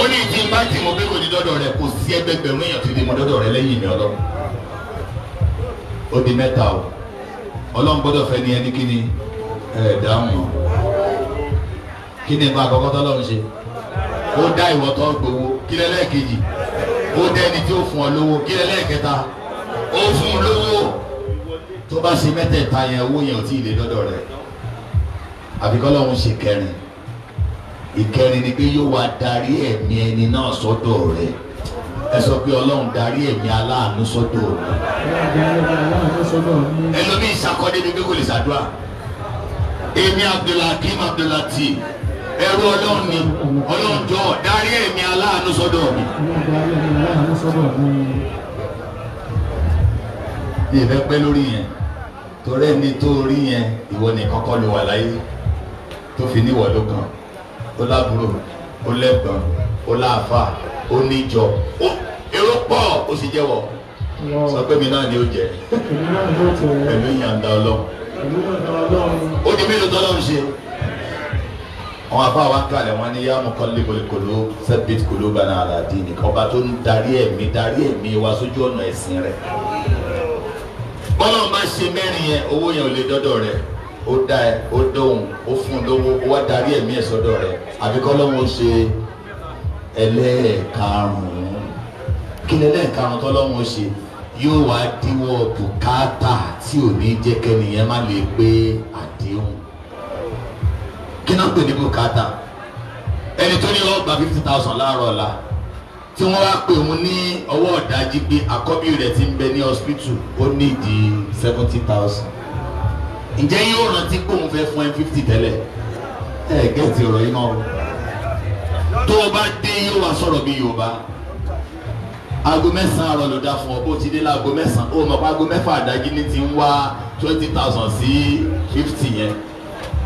ó ní ìdí bá ti mọ̀ pé kò ní dọ́dọ̀ rẹ̀ kò sí ẹgbẹgbẹ̀rún èèyàn tó lè mọ dọ́dọ̀ rẹ̀ lẹ́yìn ìmọ̀ ọlọ́run. ó di mẹ́ta o ọlọ́run gbọ́dọ̀ fẹ́ ní ẹni kíni ẹ̀ẹ́dáhùn kí ni nǹkan àkọ́kọ́ tó lọ́run ṣe ó dá ìwọ tó gbowó kí lẹ́lẹ́kejì ó dá ẹni tí ó fún ọ lówó kí lẹ́lẹ́kẹta ó fún un lówó tó bá ṣe mẹ́tẹ̀ẹ̀ta yẹn owó yẹn ò tí ì lè dọ́dọ̀ rẹ̀ àbíkọ́ lọ́hún ṣe kẹrin ìkẹrin ni pé yóò wá darí ẹ̀mí ẹni náà sọ́dọ̀ rẹ̀ ẹ sọ pé ọlọ́run darí ẹ̀mí aláàánú sọ́dọ̀ rẹ̀ ẹlòmíì ṣàkọ́dé ni pé kò lè ṣàdúrà èmi Abdulhakeem Abdulateef ẹrú ọlọ́run ni ọlọ́run jọ darí ẹ̀mí aláàánú sọ́dọ̀ mi. bí ìfẹ́ pẹ́ lórí yẹn torí ẹni tó rí yẹn ìwọ nìkan kọ́ ló wà láyé tó fi níwọ̀ ló kàn ó lábúrò ó lẹ́gbọ̀n ó láàfà ó níjọ èrò pọ̀ ó sì jẹ́wọ́ sọ pé mi náà ni ó jẹ pẹ̀lú ìyàǹda ọlọ́run ó di mélòó tọ́lọ́run ṣe àwọn afá wa kalẹ̀ wọn ni yá muqallibul qulub sabbit qulubana ala dinik ọba tó ń darí ẹ̀mí wa sójú ọ̀nà ẹ̀sìn rẹ̀ bọ́lá bá ṣe mẹ́rin yẹn owó yẹn ò lè dọ́dọ̀ rẹ̀ ó dá ẹ ó dóhùn ó fún lówó ó wá darí ẹ̀mí ẹ̀ sọ́dọ̀ rẹ̀ àbí kọ́ lọ́wọ́ ṣe ẹlẹ́ẹ̀karùn-ún kí lẹ́lẹ́ẹ̀karùn-ún tọ́lọ́wọ́ ṣe yóò wá díwọ́ bùkátà tí ò ní jẹ́ kẹ́niyẹn má lè pé àdéhùn kí náà pè ní bùkátà ẹni tó ní ọgbà 50,000 láàárọ̀ ọ̀la tí wọ́n wá pè òun ní ọwọ́ ọ̀dájí pé àkọ́bí rẹ̀ ti ń bẹ ní hospital ó nídìí 70,000 ǹjẹ́ yóò rántí pé òun fẹ́ fún ẹ 50 tẹ́lẹ̀ gẹ́ẹ̀tì ọ̀rọ̀ yìí náà tó o bá dé yóò wá sọ̀rọ̀ bí Yorùbá aago 9 àárọ̀ ló dá fún ọ bó ti dé láago 9 ó mọ̀ pé aago 6 àdájí ní ti ń wá 20,000 sí 50 yẹn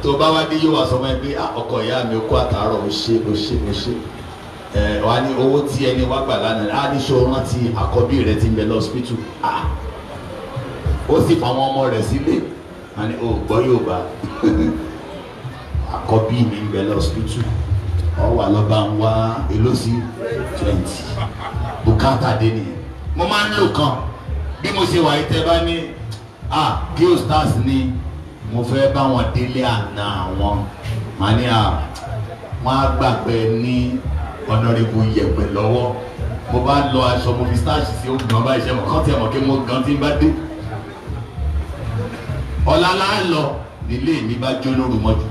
tó bá wá dé yóò wá sọ fún ẹ pé ọkọ ìyá mi ó kó àtàárọ̀ ó ṣe wà ní owó tí ẹni wá gbà lánàá á ní ṣó rántí àkọ́bí rẹ ti ń bẹ lọ́sípítù ó sì fa àwọn ọmọ rẹ̀ sílé wà ní gbọ́ Yorùbá àkọ́bí mi ń bẹ lọ́sípítù ọ wà lọ́ba ń wá elósì 20 bùkátà dé nìyẹn mo máa ń lò kan bí mo ṣe wà yìí tẹ́ bá ní gil stars ni mo fẹ́ bá wọn délé àná wọn màá ní wọn á gbàgbé ní ọ̀nàrẹ́bù yẹ̀pẹ̀ lọ́wọ́ mo bá lọ aṣọ mo fi starch sí ogun ọba ìṣẹ́ mọ̀ kán tí ẹ mọ̀ kí mo gan tí n bá dé ọ̀la láàlọ́ nílé mi bá jó lóru mọ́jú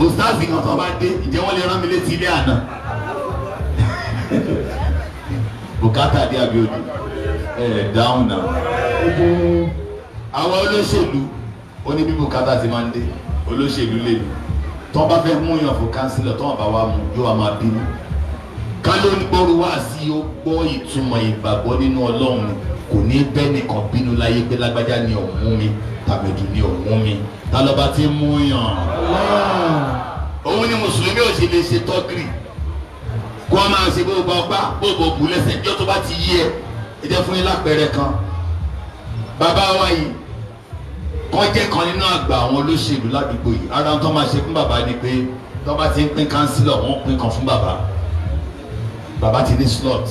òstáàsì kan tó bá dé ìjẹ́ wọ́n lè rán mi létí ilé àná bùkátà dé Abíọ́dún dáhùn náà àwọn olóṣèlú ó ní bí bùkátà ti máa ń dé olóṣèlú lè lù tó bá fẹ́ mú yàn fún kánsílọ̀ tó bá wà mú yóò wá máa bínú ká ló ń gbọ́rú wá sí ó gbọ́ ìtumọ̀ ìgbàgbọ́ nínú Ọlọ́run kò ní bẹ́ẹ̀ nìkan bínú láyé pé lágbájá ni ò mú mi tàbẹ̀dù ni ò mú mi ta lọ́ba ti mú yàn òun ni mùsùlùmí ò sì lè ṣe tọ́gìrì kó a máa ṣe bó bó bù lẹ́sẹ̀ jọ́ tó bá ti yí ẹ jẹ́ fún yín lápẹẹrẹ kan bàbá wa yìí kọ́ jẹ́ kan nínú àgbà àwọn olóṣèlú ládùúgbò yìí ara tó máa ṣe fún bàbá ni pé tó bá ti ń pín kánsílọ̀ wọ́n pín kan fún bàbá ti ní slot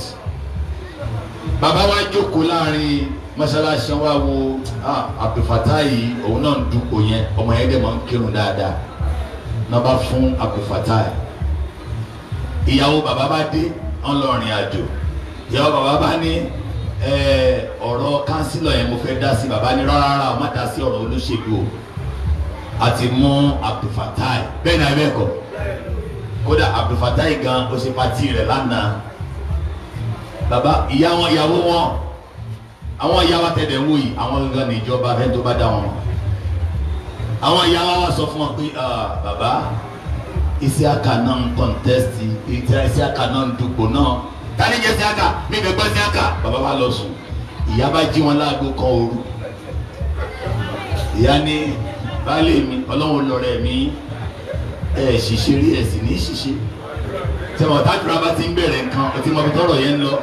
bàbá wa jókòó láàrin mọ́ṣáláṣí wa wo Abdulfatai òun náà ń dúpọ̀ yẹn ọmọ yẹn dẹ̀ máa ń kírun dáadáa náà bá fún Abdulfatai ìyàwó bàbá bá dé ọlọ́rin àjò ìyàwó bàbá bá ní ọ̀rọ̀ kánsílọ̀ yẹn mo fẹ́ dá sí bàbá ní rárá má dá sí ọ̀rọ̀ olóṣèlú o àti mú Abdulfatai bẹ́ẹ̀ náà bẹ́ẹ̀ kọ́ kódà Abdulfatai gan ó ṣe pati rẹ̀ lánàá bàbá ìyàwó wọn àwọn ìyàwó tẹ̀lé wò yìí àwọn gangan ní ìjọba fẹ́ tó bá dá wọn àwọn ìyàwó wa sọ fún wọn pé bàbá Isiaka náà ń kọ́ńtẹ́sì Isiaka náà ń dupò náà tani jẹ Isiaka mi bẹ gbọ́ Isiaka bàbá wa lọ sùn ìyá bá jí wọn láago kan òru ìyá ní baálé mi ọlọ́run lọ́rẹ́ mi ṣiṣẹ́ rí ẹ̀sìn ní ṣiṣẹ́ tẹ̀wọ̀n tájúra bá ti ń bẹ̀rẹ̀ nǹkan ọtí mọ̀ fi tọrọ yẹn ń lọ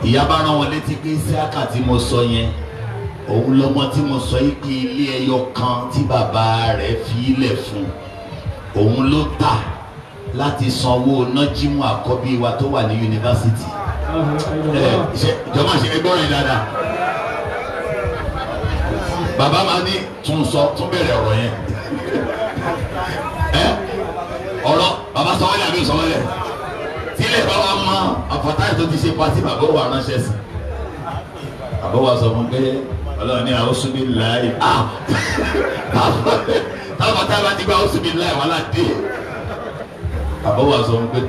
ìyá bá rán wọn létí pé Isiaka tí mo sọ yẹn òun lọmọ tí mo sọ yìí pé ilé ẹyọ kan tí bàbá rẹ̀ fi ilẹ̀ fún òun ló tà láti sanwó nájímù àkọ́bí wa tó wà ní yunifásitì ìjọba ṣe ẹgbọ́n rẹ̀ dáadáa bàbá máa ní tún bẹ̀rẹ̀ ọ̀rọ̀ yẹn ọ̀rọ̀ bàbá sọ wọlé àbí sọ wọlé tílẹ̀ bá wa mọ Abdulfatai tó ti ṣe pati bàbá wà ránṣẹ́ sí bàbá wa sọ fún pé ọlọ́run ní àwòsùn bí láì táwọn táwọn ti gba àwòsùn bí láì wà ládé bàbá wa sọ fún pé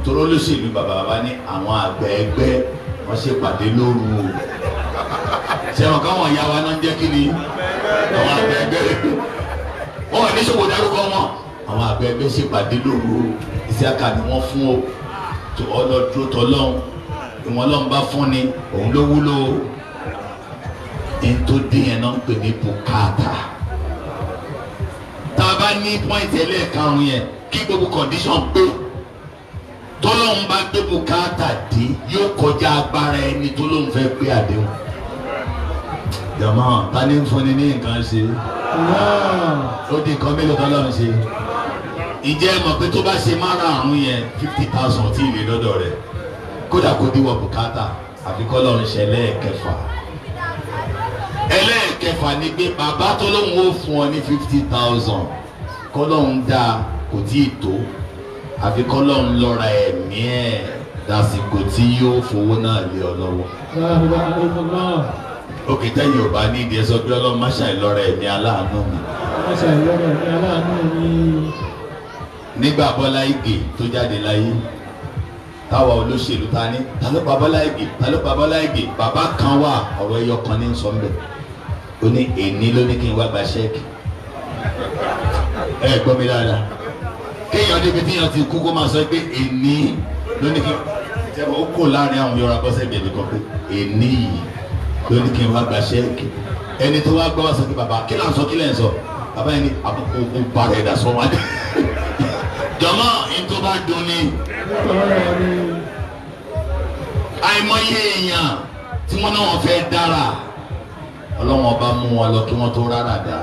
tó lólóṣèlú bàbá ní àwọn àgbẹ̀ ẹgbẹ́ wọ́n ṣe pàdé lóru o sẹ́wọ̀n káwọn ìyá wa náà ń jẹ́ kí ni àwọn àgbẹ̀ ẹgbẹ́ wọ́n ní ṣòwò dárúkọ wọn àwọn àgbẹ̀ ẹgbẹ́ ṣe pàdé lóru o Isiaka ni wọ́n fún o tó ọlọ́dúró tọ́lọ́hún ìwọ̀n lọ́n bá fún ni òun ló wúlò ẹni tó dín yẹn náà ń pè ní bùkátà tá a bá ní pọ́ìntì ẹlẹ́ẹ̀karùn-ún yẹn kí gbogbo condition pé tọ́lọ́hún bá gbé bùkátà dé yóò kọjá agbára ẹni tó lóun fẹ́ pé àdéhùn jọmọ ta ni ń fúnni ní nǹkan ṣe ó di nǹkan mélòó tọ́lọ́hún ṣe ìjẹ́ mọ̀ pé tó bá ṣe márùn-ún yẹn 50,000 tí ìlé lọ́dọ̀ rẹ̀ kódà kó díwọ̀ bùkátà àfi kọ́ lọ́run ṣe ẹlẹ́ẹ̀kẹfà ni pé bàbá tó lóun ó fún ọ ní 50,000 kọ́ lọ́run dá kò tí ì tó àfi kọ́ lọ́run lọ́ra ẹ̀mí ẹ̀ dàsìkò tí yóò fowó náà lé ọ lọ́wọ́. òkè tẹ́yìn ò bá ní ìdí ẹ sọ pé ọlọ́run má ṣàì lọ́ra ẹ̀mí aláàánú mi. nígbà Bọ́lá Ìgè tó jáde láyé táwa olóṣèlú ta ní ta ló pa Bọ́lá Ìgè ta ló pa Bọ́lá Ìgè bàbá kan wà ọ̀rọ̀ ẹyọ kan ní sọ mbẹ ó ní èní ló ní kí n wá gba ṣẹ́ẹ̀kì ẹ gbọ́ mi dáadáa kéèyàn débi tíyàn ti kú kó máa sọ pé èní ló ní kí n jẹ́bọ̀ ó kò láàrin àwọn yọra bọ́sẹ̀ bẹ̀rẹ̀ kan pé èní yìí ló ní kí n wá gba ṣẹ́ẹ̀kì ẹni tó wá gbọ́ wá sọ pé bàbá kí là ń sọ kí lẹ́ ń sọ bàbá yẹn ní àbùkù bàrẹ̀ ẹ̀dá sọ wá dé jọmọ ìtò bá dùn ní àìmọye èèyàn tí wọn náà fẹ́ dára Ọlọ́run ọba mú wọn lọ kí wọn tó rárá dá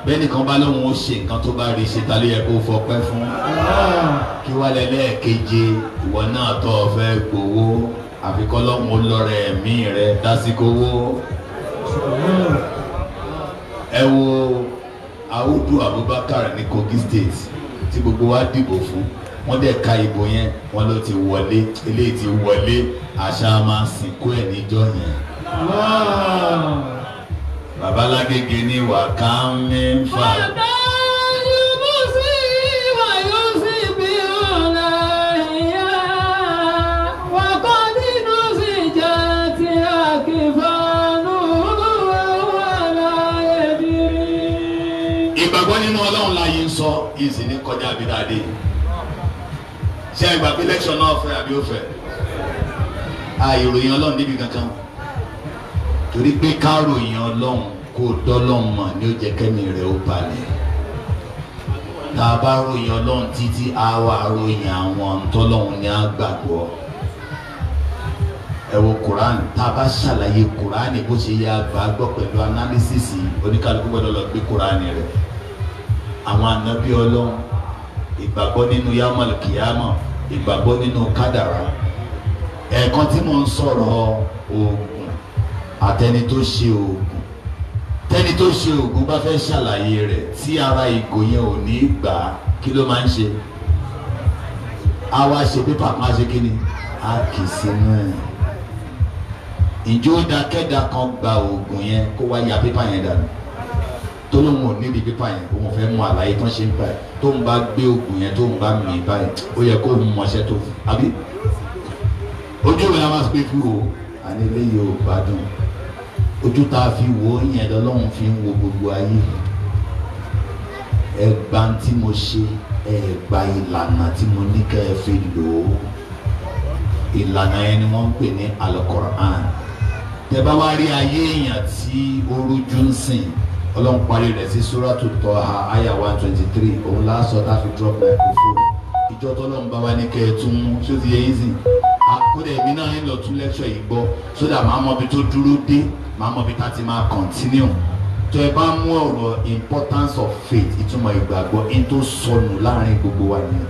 bẹ́ẹ̀ nìkan bá lóun ó ṣe nǹkan tó bá rí ṣe ta ló yẹ kó fọpẹ́ fún kí wá lẹ́lẹ́ẹ̀keje ìwọ náà tó o fẹ́ gbowó àfikọ́ lọ́hùn ó lọ́rẹ̀ ẹ̀mí rẹ dásìkò owó ẹ wo Audu Abubakar ní Kogi State tí gbogbo wa dìbò fún wọn dẹ̀ ka ìbò yẹn wọn ló ti wọlé eléyìí ti wọlé àṣà máa sìnkú ẹ̀ níjọ́ yẹn. Babalágége ní wàká mẹ́fà. ìgbàgbọ́ nínú Ọlọ́run láyé ń sọ ìsìn ní kọjá abidade ṣé ìgbà pé lẹ́kṣọ̀ náà fẹ́ àbí ó fẹ́ àìròyìn Ọlọ́run níbi kankan torí pé ká ròyìn Ọlọ́run kó dọ́lọ́run mọ̀ ní ó jẹ́ kẹ́mi rẹ̀ ó balẹ̀ tá a bá ròyìn Ọlọ́run títí a wà ròyìn àwọn tọ́lọ́run ní àgbàgbọ́ ẹ wo Quran tá a bá ṣàlàyé Quran bó ṣe yẹ àgbàgbọ́ pẹ̀lú analysis oníkálukú gbọ́dọ̀ lọ gbé Quran rẹ̀ àwọn ànábì Ọlọ́run ìgbàgbọ́ nínú yamal kiyama ìgbàgbọ́ nínú kádàrá ẹ̀ẹ̀kan tí mo ń sọ̀rọ̀ oògùn àtẹni tó ṣe oògùn tẹni tó ṣe oògùn bá fẹ́ ṣàlàyé rẹ̀ tí ara ìgò yẹn ò ní gbà á kí ló máa ń ṣe á wá ṣe pépà kan á ṣe kí ni á kì í sínú ẹ̀ ìjó dákẹ́dá kan gba oògùn yẹn kó wá ya pépà yẹn dànù tó lóun ò níbi pépà yẹn òun fẹ́ mú àlàyé tán ṣe ń báyìí tó ń bá gbé oògùn yẹn tó ń bá mì báyìí ó yẹ kó mọṣẹ́ tó àbí ojú rẹ̀ á máa pé fún o àní eléyìí ò gbádùn ojú tá a fi wò ó yẹn lọ́lọ́run fi ń wo gbogbo ayé ẹgbà tí mo ṣe ẹgbà ìlànà tí mo ní kẹ́ ẹ fi lò ó ìlànà yẹn ni wọ́n ń pè ní Al-Qur'an tẹ bá wá rí ayé èèyàn tí ó rújú ń sìn Ọlọ́run parí rẹ̀ sí Suratu Taha àyà 123 òun láàṣọ tá a fi drop microphone ìjọ tọ́lọ́run bá wá ní kẹ́ ẹ tún mú ṣó ti yẹ yín sìn àkúrẹ́ èmi náà ń lọ tún lecture yìí gbọ́ sódà máa mọ ibi tó dúró dé máa mọ ibi tá a ti máa continue tó ẹ bá mú ọ̀rọ̀ importance of faith ìtumọ̀ ìgbàgbọ́ in tó sọnù láàrin gbogbo wa nìyẹn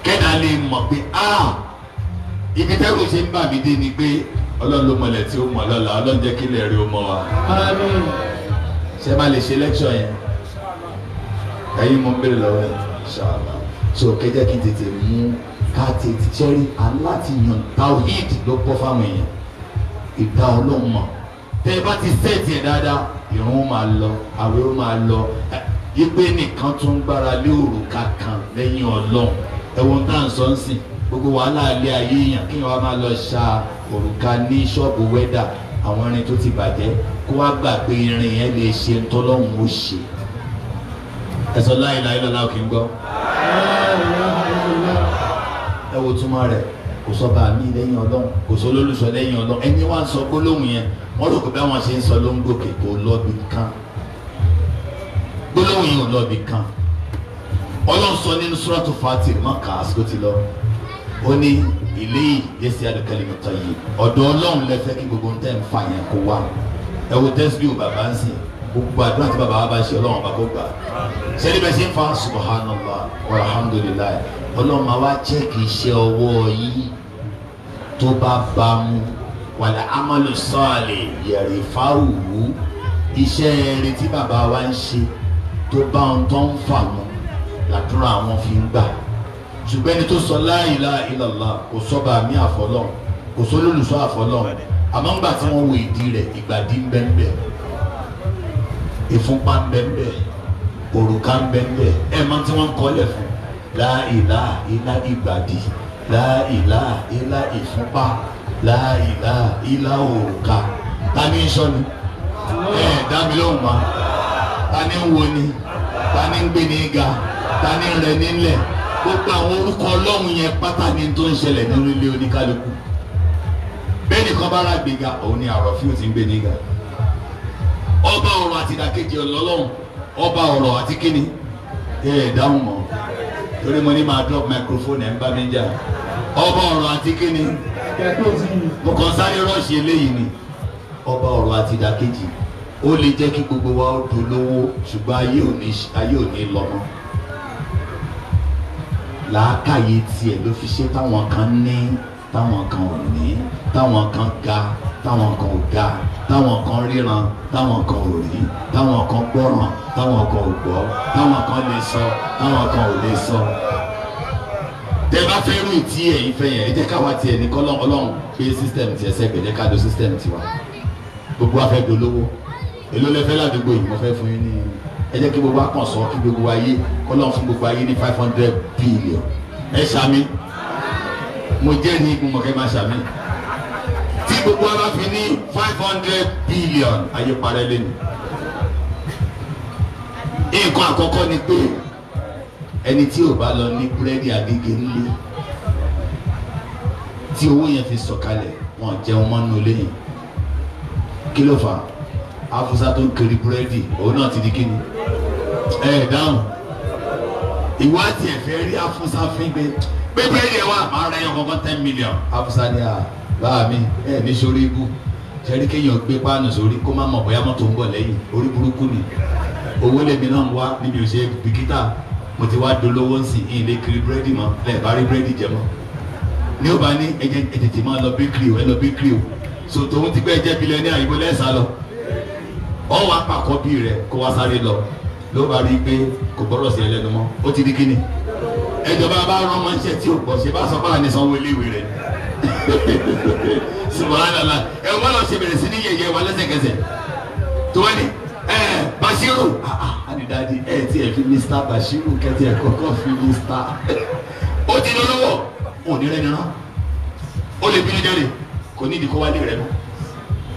kẹ́dà lè mọ̀ pé ibi tẹ́rù ṣe ń bà mí dé ni pé Ọlọ́run ló mọ̀lẹ̀ tí ó mọ̀ lọ́la Ọlọ́run jẹ́ kí lè rí o mọ̀ wa. Àmín. Ṣé máa lè ṣe lecture yẹn? Ẹ̀yin mo ń bèrè lọ́wọ́ ẹ̀ ṣáàlà. So kẹ́jẹ́ kí n tètè mú ká tètè ṣẹ́rí aláti yan tawhid ló pọ̀ fáwọn èèyàn. ìdá ọlọ́run mọ̀ tẹ́ ẹ bá ti sẹ́ẹ̀tì ẹ̀ dáadáa ìrun ó máa lọ àwẹ̀ ó máa lọ yípe nìkan tún gbára lé òrùka kan lẹ́yìn ọlọ́run ẹ̀wọ̀n tá à ń sọ ń sìn gbogbo wàhálà ilé ayé yàn kí wọ́n máa lọ ṣa òrùka ní ṣọ́ọ̀bù wẹ́dà àwọn irin tó ti bàjẹ́ kó wá gbà pé irin yẹn lè ṣe ń tọ́lọ́hún ó ṣe ẹ̀sọ́ la ilaha illallah kì í gbọ́ ẹ wo túmọ̀ rẹ̀ kò sọ bá mi lẹ́yìn ọlọ́run kò sọ lólùsọ lẹ́yìn ọlọ́run ẹni wá ń sọ gbólóhùn yẹn wọ́n rò pé bí wọ́n ṣe ń sọ ló ń gòkè kò lọ́ọ̀bì kan gbólóhùn yìí ò lọ́ọ̀bì kan ọlọ́run sọ nínú Suratu Fatir mọ́ka àsìkò ti lọ ó ní ilé yẹsẹ alikalimọ tọ yìí ọ̀dọ̀ Ọlọ́run lẹfẹ kí gbogbo ntẹ nfa yẹn kó wá ẹ wo tẹsibí o bàbá ń sìn gbogbo àdúrà tí bàbá wa bá ṣe Ọlọ́run bá kó gbà sẹni bẹ ṣe ń fa subhanallah walhamdulilayi Ọlọ́run máa wá chẹkì iṣẹ́ ọwọ́ yìí tó bá mu wàlẹ amalu sọọlẹ yẹrì fáwùwù iṣẹ́ rere tí bàbá wa ń ṣe tó bá ń tọ́ ń fà mu làdúrà àwọn fi ń gbà ṣùgbọ́n ẹni tó sọ la ilaha illallah kò sọ́ba mi àfọlọ́n kò sọ lólùsọ àfọlọ́n àmọ́ ńgbà tí wọ́n wo ìdí rẹ̀ ìgbàdí ń bẹ́ńbẹ́ ìfúnpá ń bẹ́ńbẹ́ òrùka ń bẹ́ńbẹ́ ẹ̀ máa tí wọ́n ń kọ́lẹ̀ fún la ilaha illa ìgbàdí la ilaha illa ìfúnpá la ilaha illa òrùka ta ni ń sọ ni dá mi lóhùn ma ta ni ń wo ni ta ni ń gbé ní ga ta ni ń rẹ nílẹ̀ gbogbo àwọn orúkọ ọlọ́run yẹn pátá ni tó ń ṣẹlẹ̀ nínú ilé oníkálukú bẹ́ẹ̀ nìkan bá rà gbéga òun ni àròfin ò ti ń gbé níga ọba ọ̀rọ̀ àti ìdàkejì ọlọ́run ọba ọ̀rọ̀ àti kíni dáhùn mọ́ torí mo ní máa drop microphone ẹ̀ ń bá mi jà ọba ọ̀rọ̀ àti kíni mo kàn sáré rọ́ọ̀ṣì eléyìí ni ọba ọ̀rọ̀ àti ìdàkejì ó lè jẹ́ kí gbogbo wa ó dolówó ṣùgbọ́n ayé ò ní lọ́mọ làákàyè tiẹ̀ ló fi ṣe táwọn kan ní táwọn kan ò ní táwọn kan ga táwọn kan ò ga táwọn kan ríran táwọn kan ò rí táwọn kan gbọ́ràn táwọn kan ò gbọ́ táwọn kan lè sọ táwọn kan ò lè sọ. tẹ bá fẹ́ rú ìtí ẹ̀yin fẹ́ yẹn ẹ jẹ́ káwa tiẹ̀ ní kọ́lọ́ ọlọ́run pé system tiẹ̀ sẹ́gbẹ̀ẹ́ jẹ́ ká do system tiwa gbogbo wa fẹ́ dolówó èló lẹ fẹ́ ládùúgbò yìí mo fẹ́ fún yín ní ẹ jẹ́ kí gbogbo wa kàn sọ kí gbogbo wa yé kọ́lọ́ fún gbogbo wa yé ní 500 billion ẹ ṣàmì mo jẹ́ ní ikú mọ̀kẹ́ máa ṣàmì tí gbogbo wa bá fi ní 500 billion ayé parẹ́ lẹ́nu. nǹkan àkọ́kọ́ ni pé ẹni tí ò bá lọ ní búrẹ́dì Agége ńlé tí owó yẹn fi sọ̀kalẹ̀ wọn jẹun mọ́nú lẹ́yìn kí ló fà á Afusa tó ń kiri búrẹ́dì òun náà ti di kíni dáhùn ìwádìí ẹ̀fẹ́ rí Afusa fi gbé búrẹ́dì ẹ̀ wá máa ra ẹyọ kankan 10 million Afusa ní báà mi ní sórí ibú ṣẹ́rí kéèyàn gbé páànù sórí kó má mọ̀ bóyá mọ́tò ń bọ̀ lẹ́yìn orí burúkú ni owó lèmi náà ń wá níbi òṣè bìkítà mo ti wá dolówó ń sìn ilé kiri búrẹ́dì mọ́ lẹ́ẹ̀ bá rí búrẹ́dì jẹ mọ́ ní ó bá ní ẹjẹ tètè máa lọ bíkìrì o ẹ lọ bíkìrì o so tòun ti gbẹ́ ẹjẹ́ bilẹ̀ ní àyíbó lẹ́sà lọ ọ wá pàkọ́ bí rẹ kó wá sáré lọ ló bá rí i pé kò gbọ́dọ̀ sí ẹlẹ́nu mọ́ ó ti di kíni ẹjọba bá rán ọmọ iṣẹ́ tí ò pọ̀ ṣe bá sọ fún àní sanwó iléèwé rẹ subhanallah ẹ wọ́n lọ ṣe bẹ̀rẹ̀ sí ní yẹ̀yẹ́ wa lẹ́sẹ̀kẹsẹ̀ tó wá ní Bashiru àdìdádi tí ẹ fi Mr. Bashiru kẹ́tì ẹ̀ kọ́kọ́ fi Mr. ó ti lọ lọ́wọ́ òní rẹ nìran ó lè bínú jáde kò ní ìdíkọ́ wálé rẹ mọ́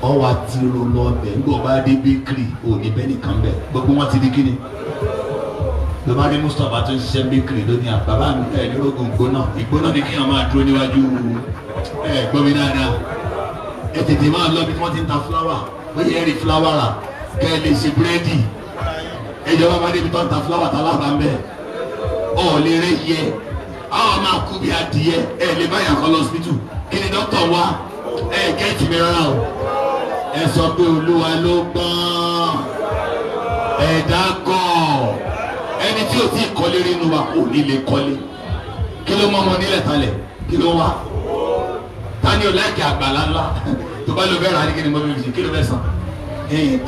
ọ wá ti ro lọ bẹ̀ ń gbọ́ bá dé bíkìrì òní bẹ́ẹ̀ nìkan bẹ̀ gbogbo wọn ti di kíni ló bá dé Mustapha tó ń ṣiṣẹ́ bíkìrì lónìí àbábá mi ní rògùn ìgbóná ni kéèyàn máa dúró níwájú gbọ́mi dáadáa ẹ tètè máa lọ bí wọ́n ti ń ta fúláwà ó yẹ rí fúláwà rà kẹ́ ẹ lè ṣe búrẹ́dì ìjọba bá débi tó ń ta fúláwà tá lábàá ń bẹ̀ ọ̀ lè rẹ yẹ àwọn máa kú bí adìyẹ lè bá yàn kọ́ lọ síbítù kí ni dókítà wá gẹ́ẹ̀tì mi rárá o ẹ sọ pé Olúwa ló gbọ́n ẹ̀dá gan ẹni tí ò tí ì kọ́lé rí inú wa kò ní lè kọ́lé kí ló mọ́ ọmọ nílẹ̀ talẹ̀ kí ló wá tani ò láìkí àgbàlá ńlá tó bá lọ bẹ́ẹ̀ rà ní kí ni mo fi kí ló fẹ́ sàn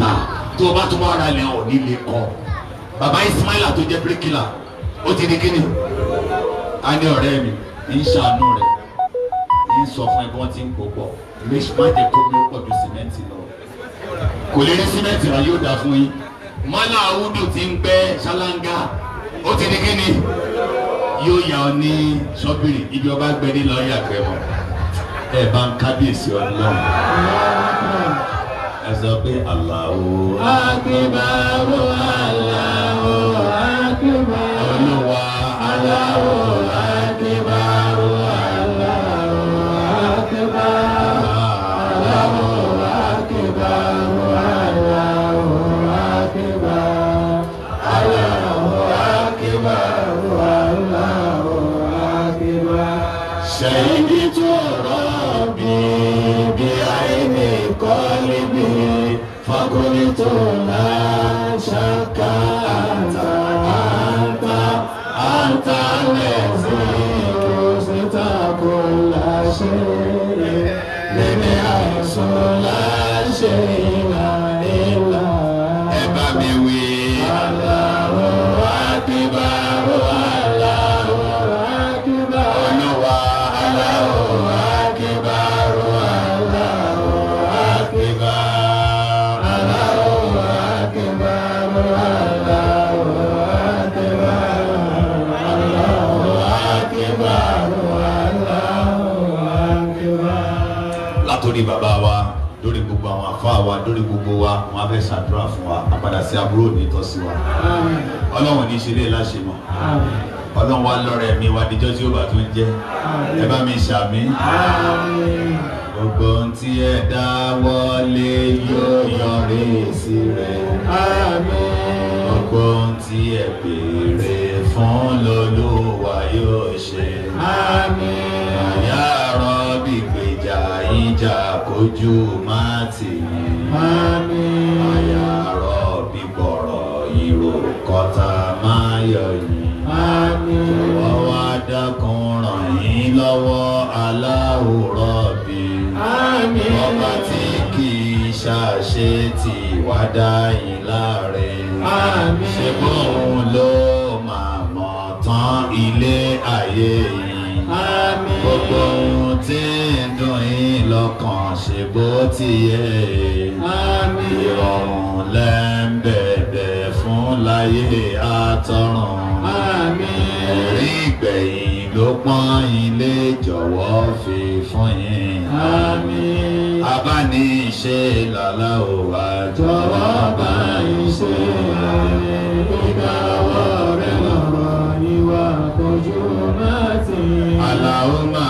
ta tó o bá tó bá ra lẹ̀ ọ̀ ní lè kọ́ bàbá Ismaila tó jẹ́ bíríkìlà ó ti di kí ni a ní ọ̀rẹ́ mi ń ṣàánú rẹ̀ ní sọ fún ẹ bí wọ́n ti ń pò pọ̀ méjì má jẹ́ kó bí ó pọ̀ ju sìmẹ́ǹtì lọ kò lè rí sìmẹ́ǹtì rà yóò dà fún yín mọ́lá àwùdù ti ń gbẹ́ ṣáláńgá ó ti di kíni yóò yà ọ ní ṣọ́bìrì ibi ọba gbẹ ní lọ́ọ́ yàgbẹ́ wọn ẹ bá ń kábíyèsí ọlọ́run ẹ sọ pé Allahu Akbar Allahu Akbar olúwa Allahu Akbar Allahu Akbar Allahu Akbar Allahu Akbar Allahu Akbar Allahu Akbar shahidu rabbi bi'ayni qalbi فقلت لا شك أنت الذي وسعت كل شيء من حيث لا شيء إلا الله أكبر الله أكبر الله أكبر الله أكبر látòrí bàbá wa lórí gbogbo àwọn àfáà wa lórí gbogbo wa wọn á fẹ́ ṣàdúrà fún wa àpadà sí àbúrò ní tọ́sí wa ọlọ́run ní ṣe lè láṣẹ mọ́ ọlọ́run wa lọ́rẹ̀ mi wá díjọ́ tí ó bá tún jẹ́ ẹ bá mi ṣàmì gbogbo ohun tí ẹ dá wọlé yóò yọrí sí rẹ̀ gbogbo ohun tí ẹ béèrè fún lolúwa yóò ṣe àyà rọ́bì gbèjà ìjà kojú má tì yín àyà rọ́bì gbọ̀rọ̀ ìró kọ́ta má yọ yín wọ́n wá dákun ràn yín lọ́wọ́ Allahu Rabbi ọba tí kì í ṣàṣe tí wá dá yín láre ṣe bóun ló máa mọ̀ tán ilé ayé yìí gbogbo ohun tí ń dùn yín lọ́kàn ṣe bó ti yẹ ìrọ̀rùn lẹ́ ń bẹ̀bẹ̀ fún láyé àtọ̀run orí ìgbẹ̀yìn ló pọ́n ilé jọ̀wọ́ fi fún yín abáni ṣe lọ́la ò wá jọ̀wọ́ bá yín ṣe ìgbàwọ́ rẹ̀ lọ́rọ̀ ìwà kojú má ti. Allahumma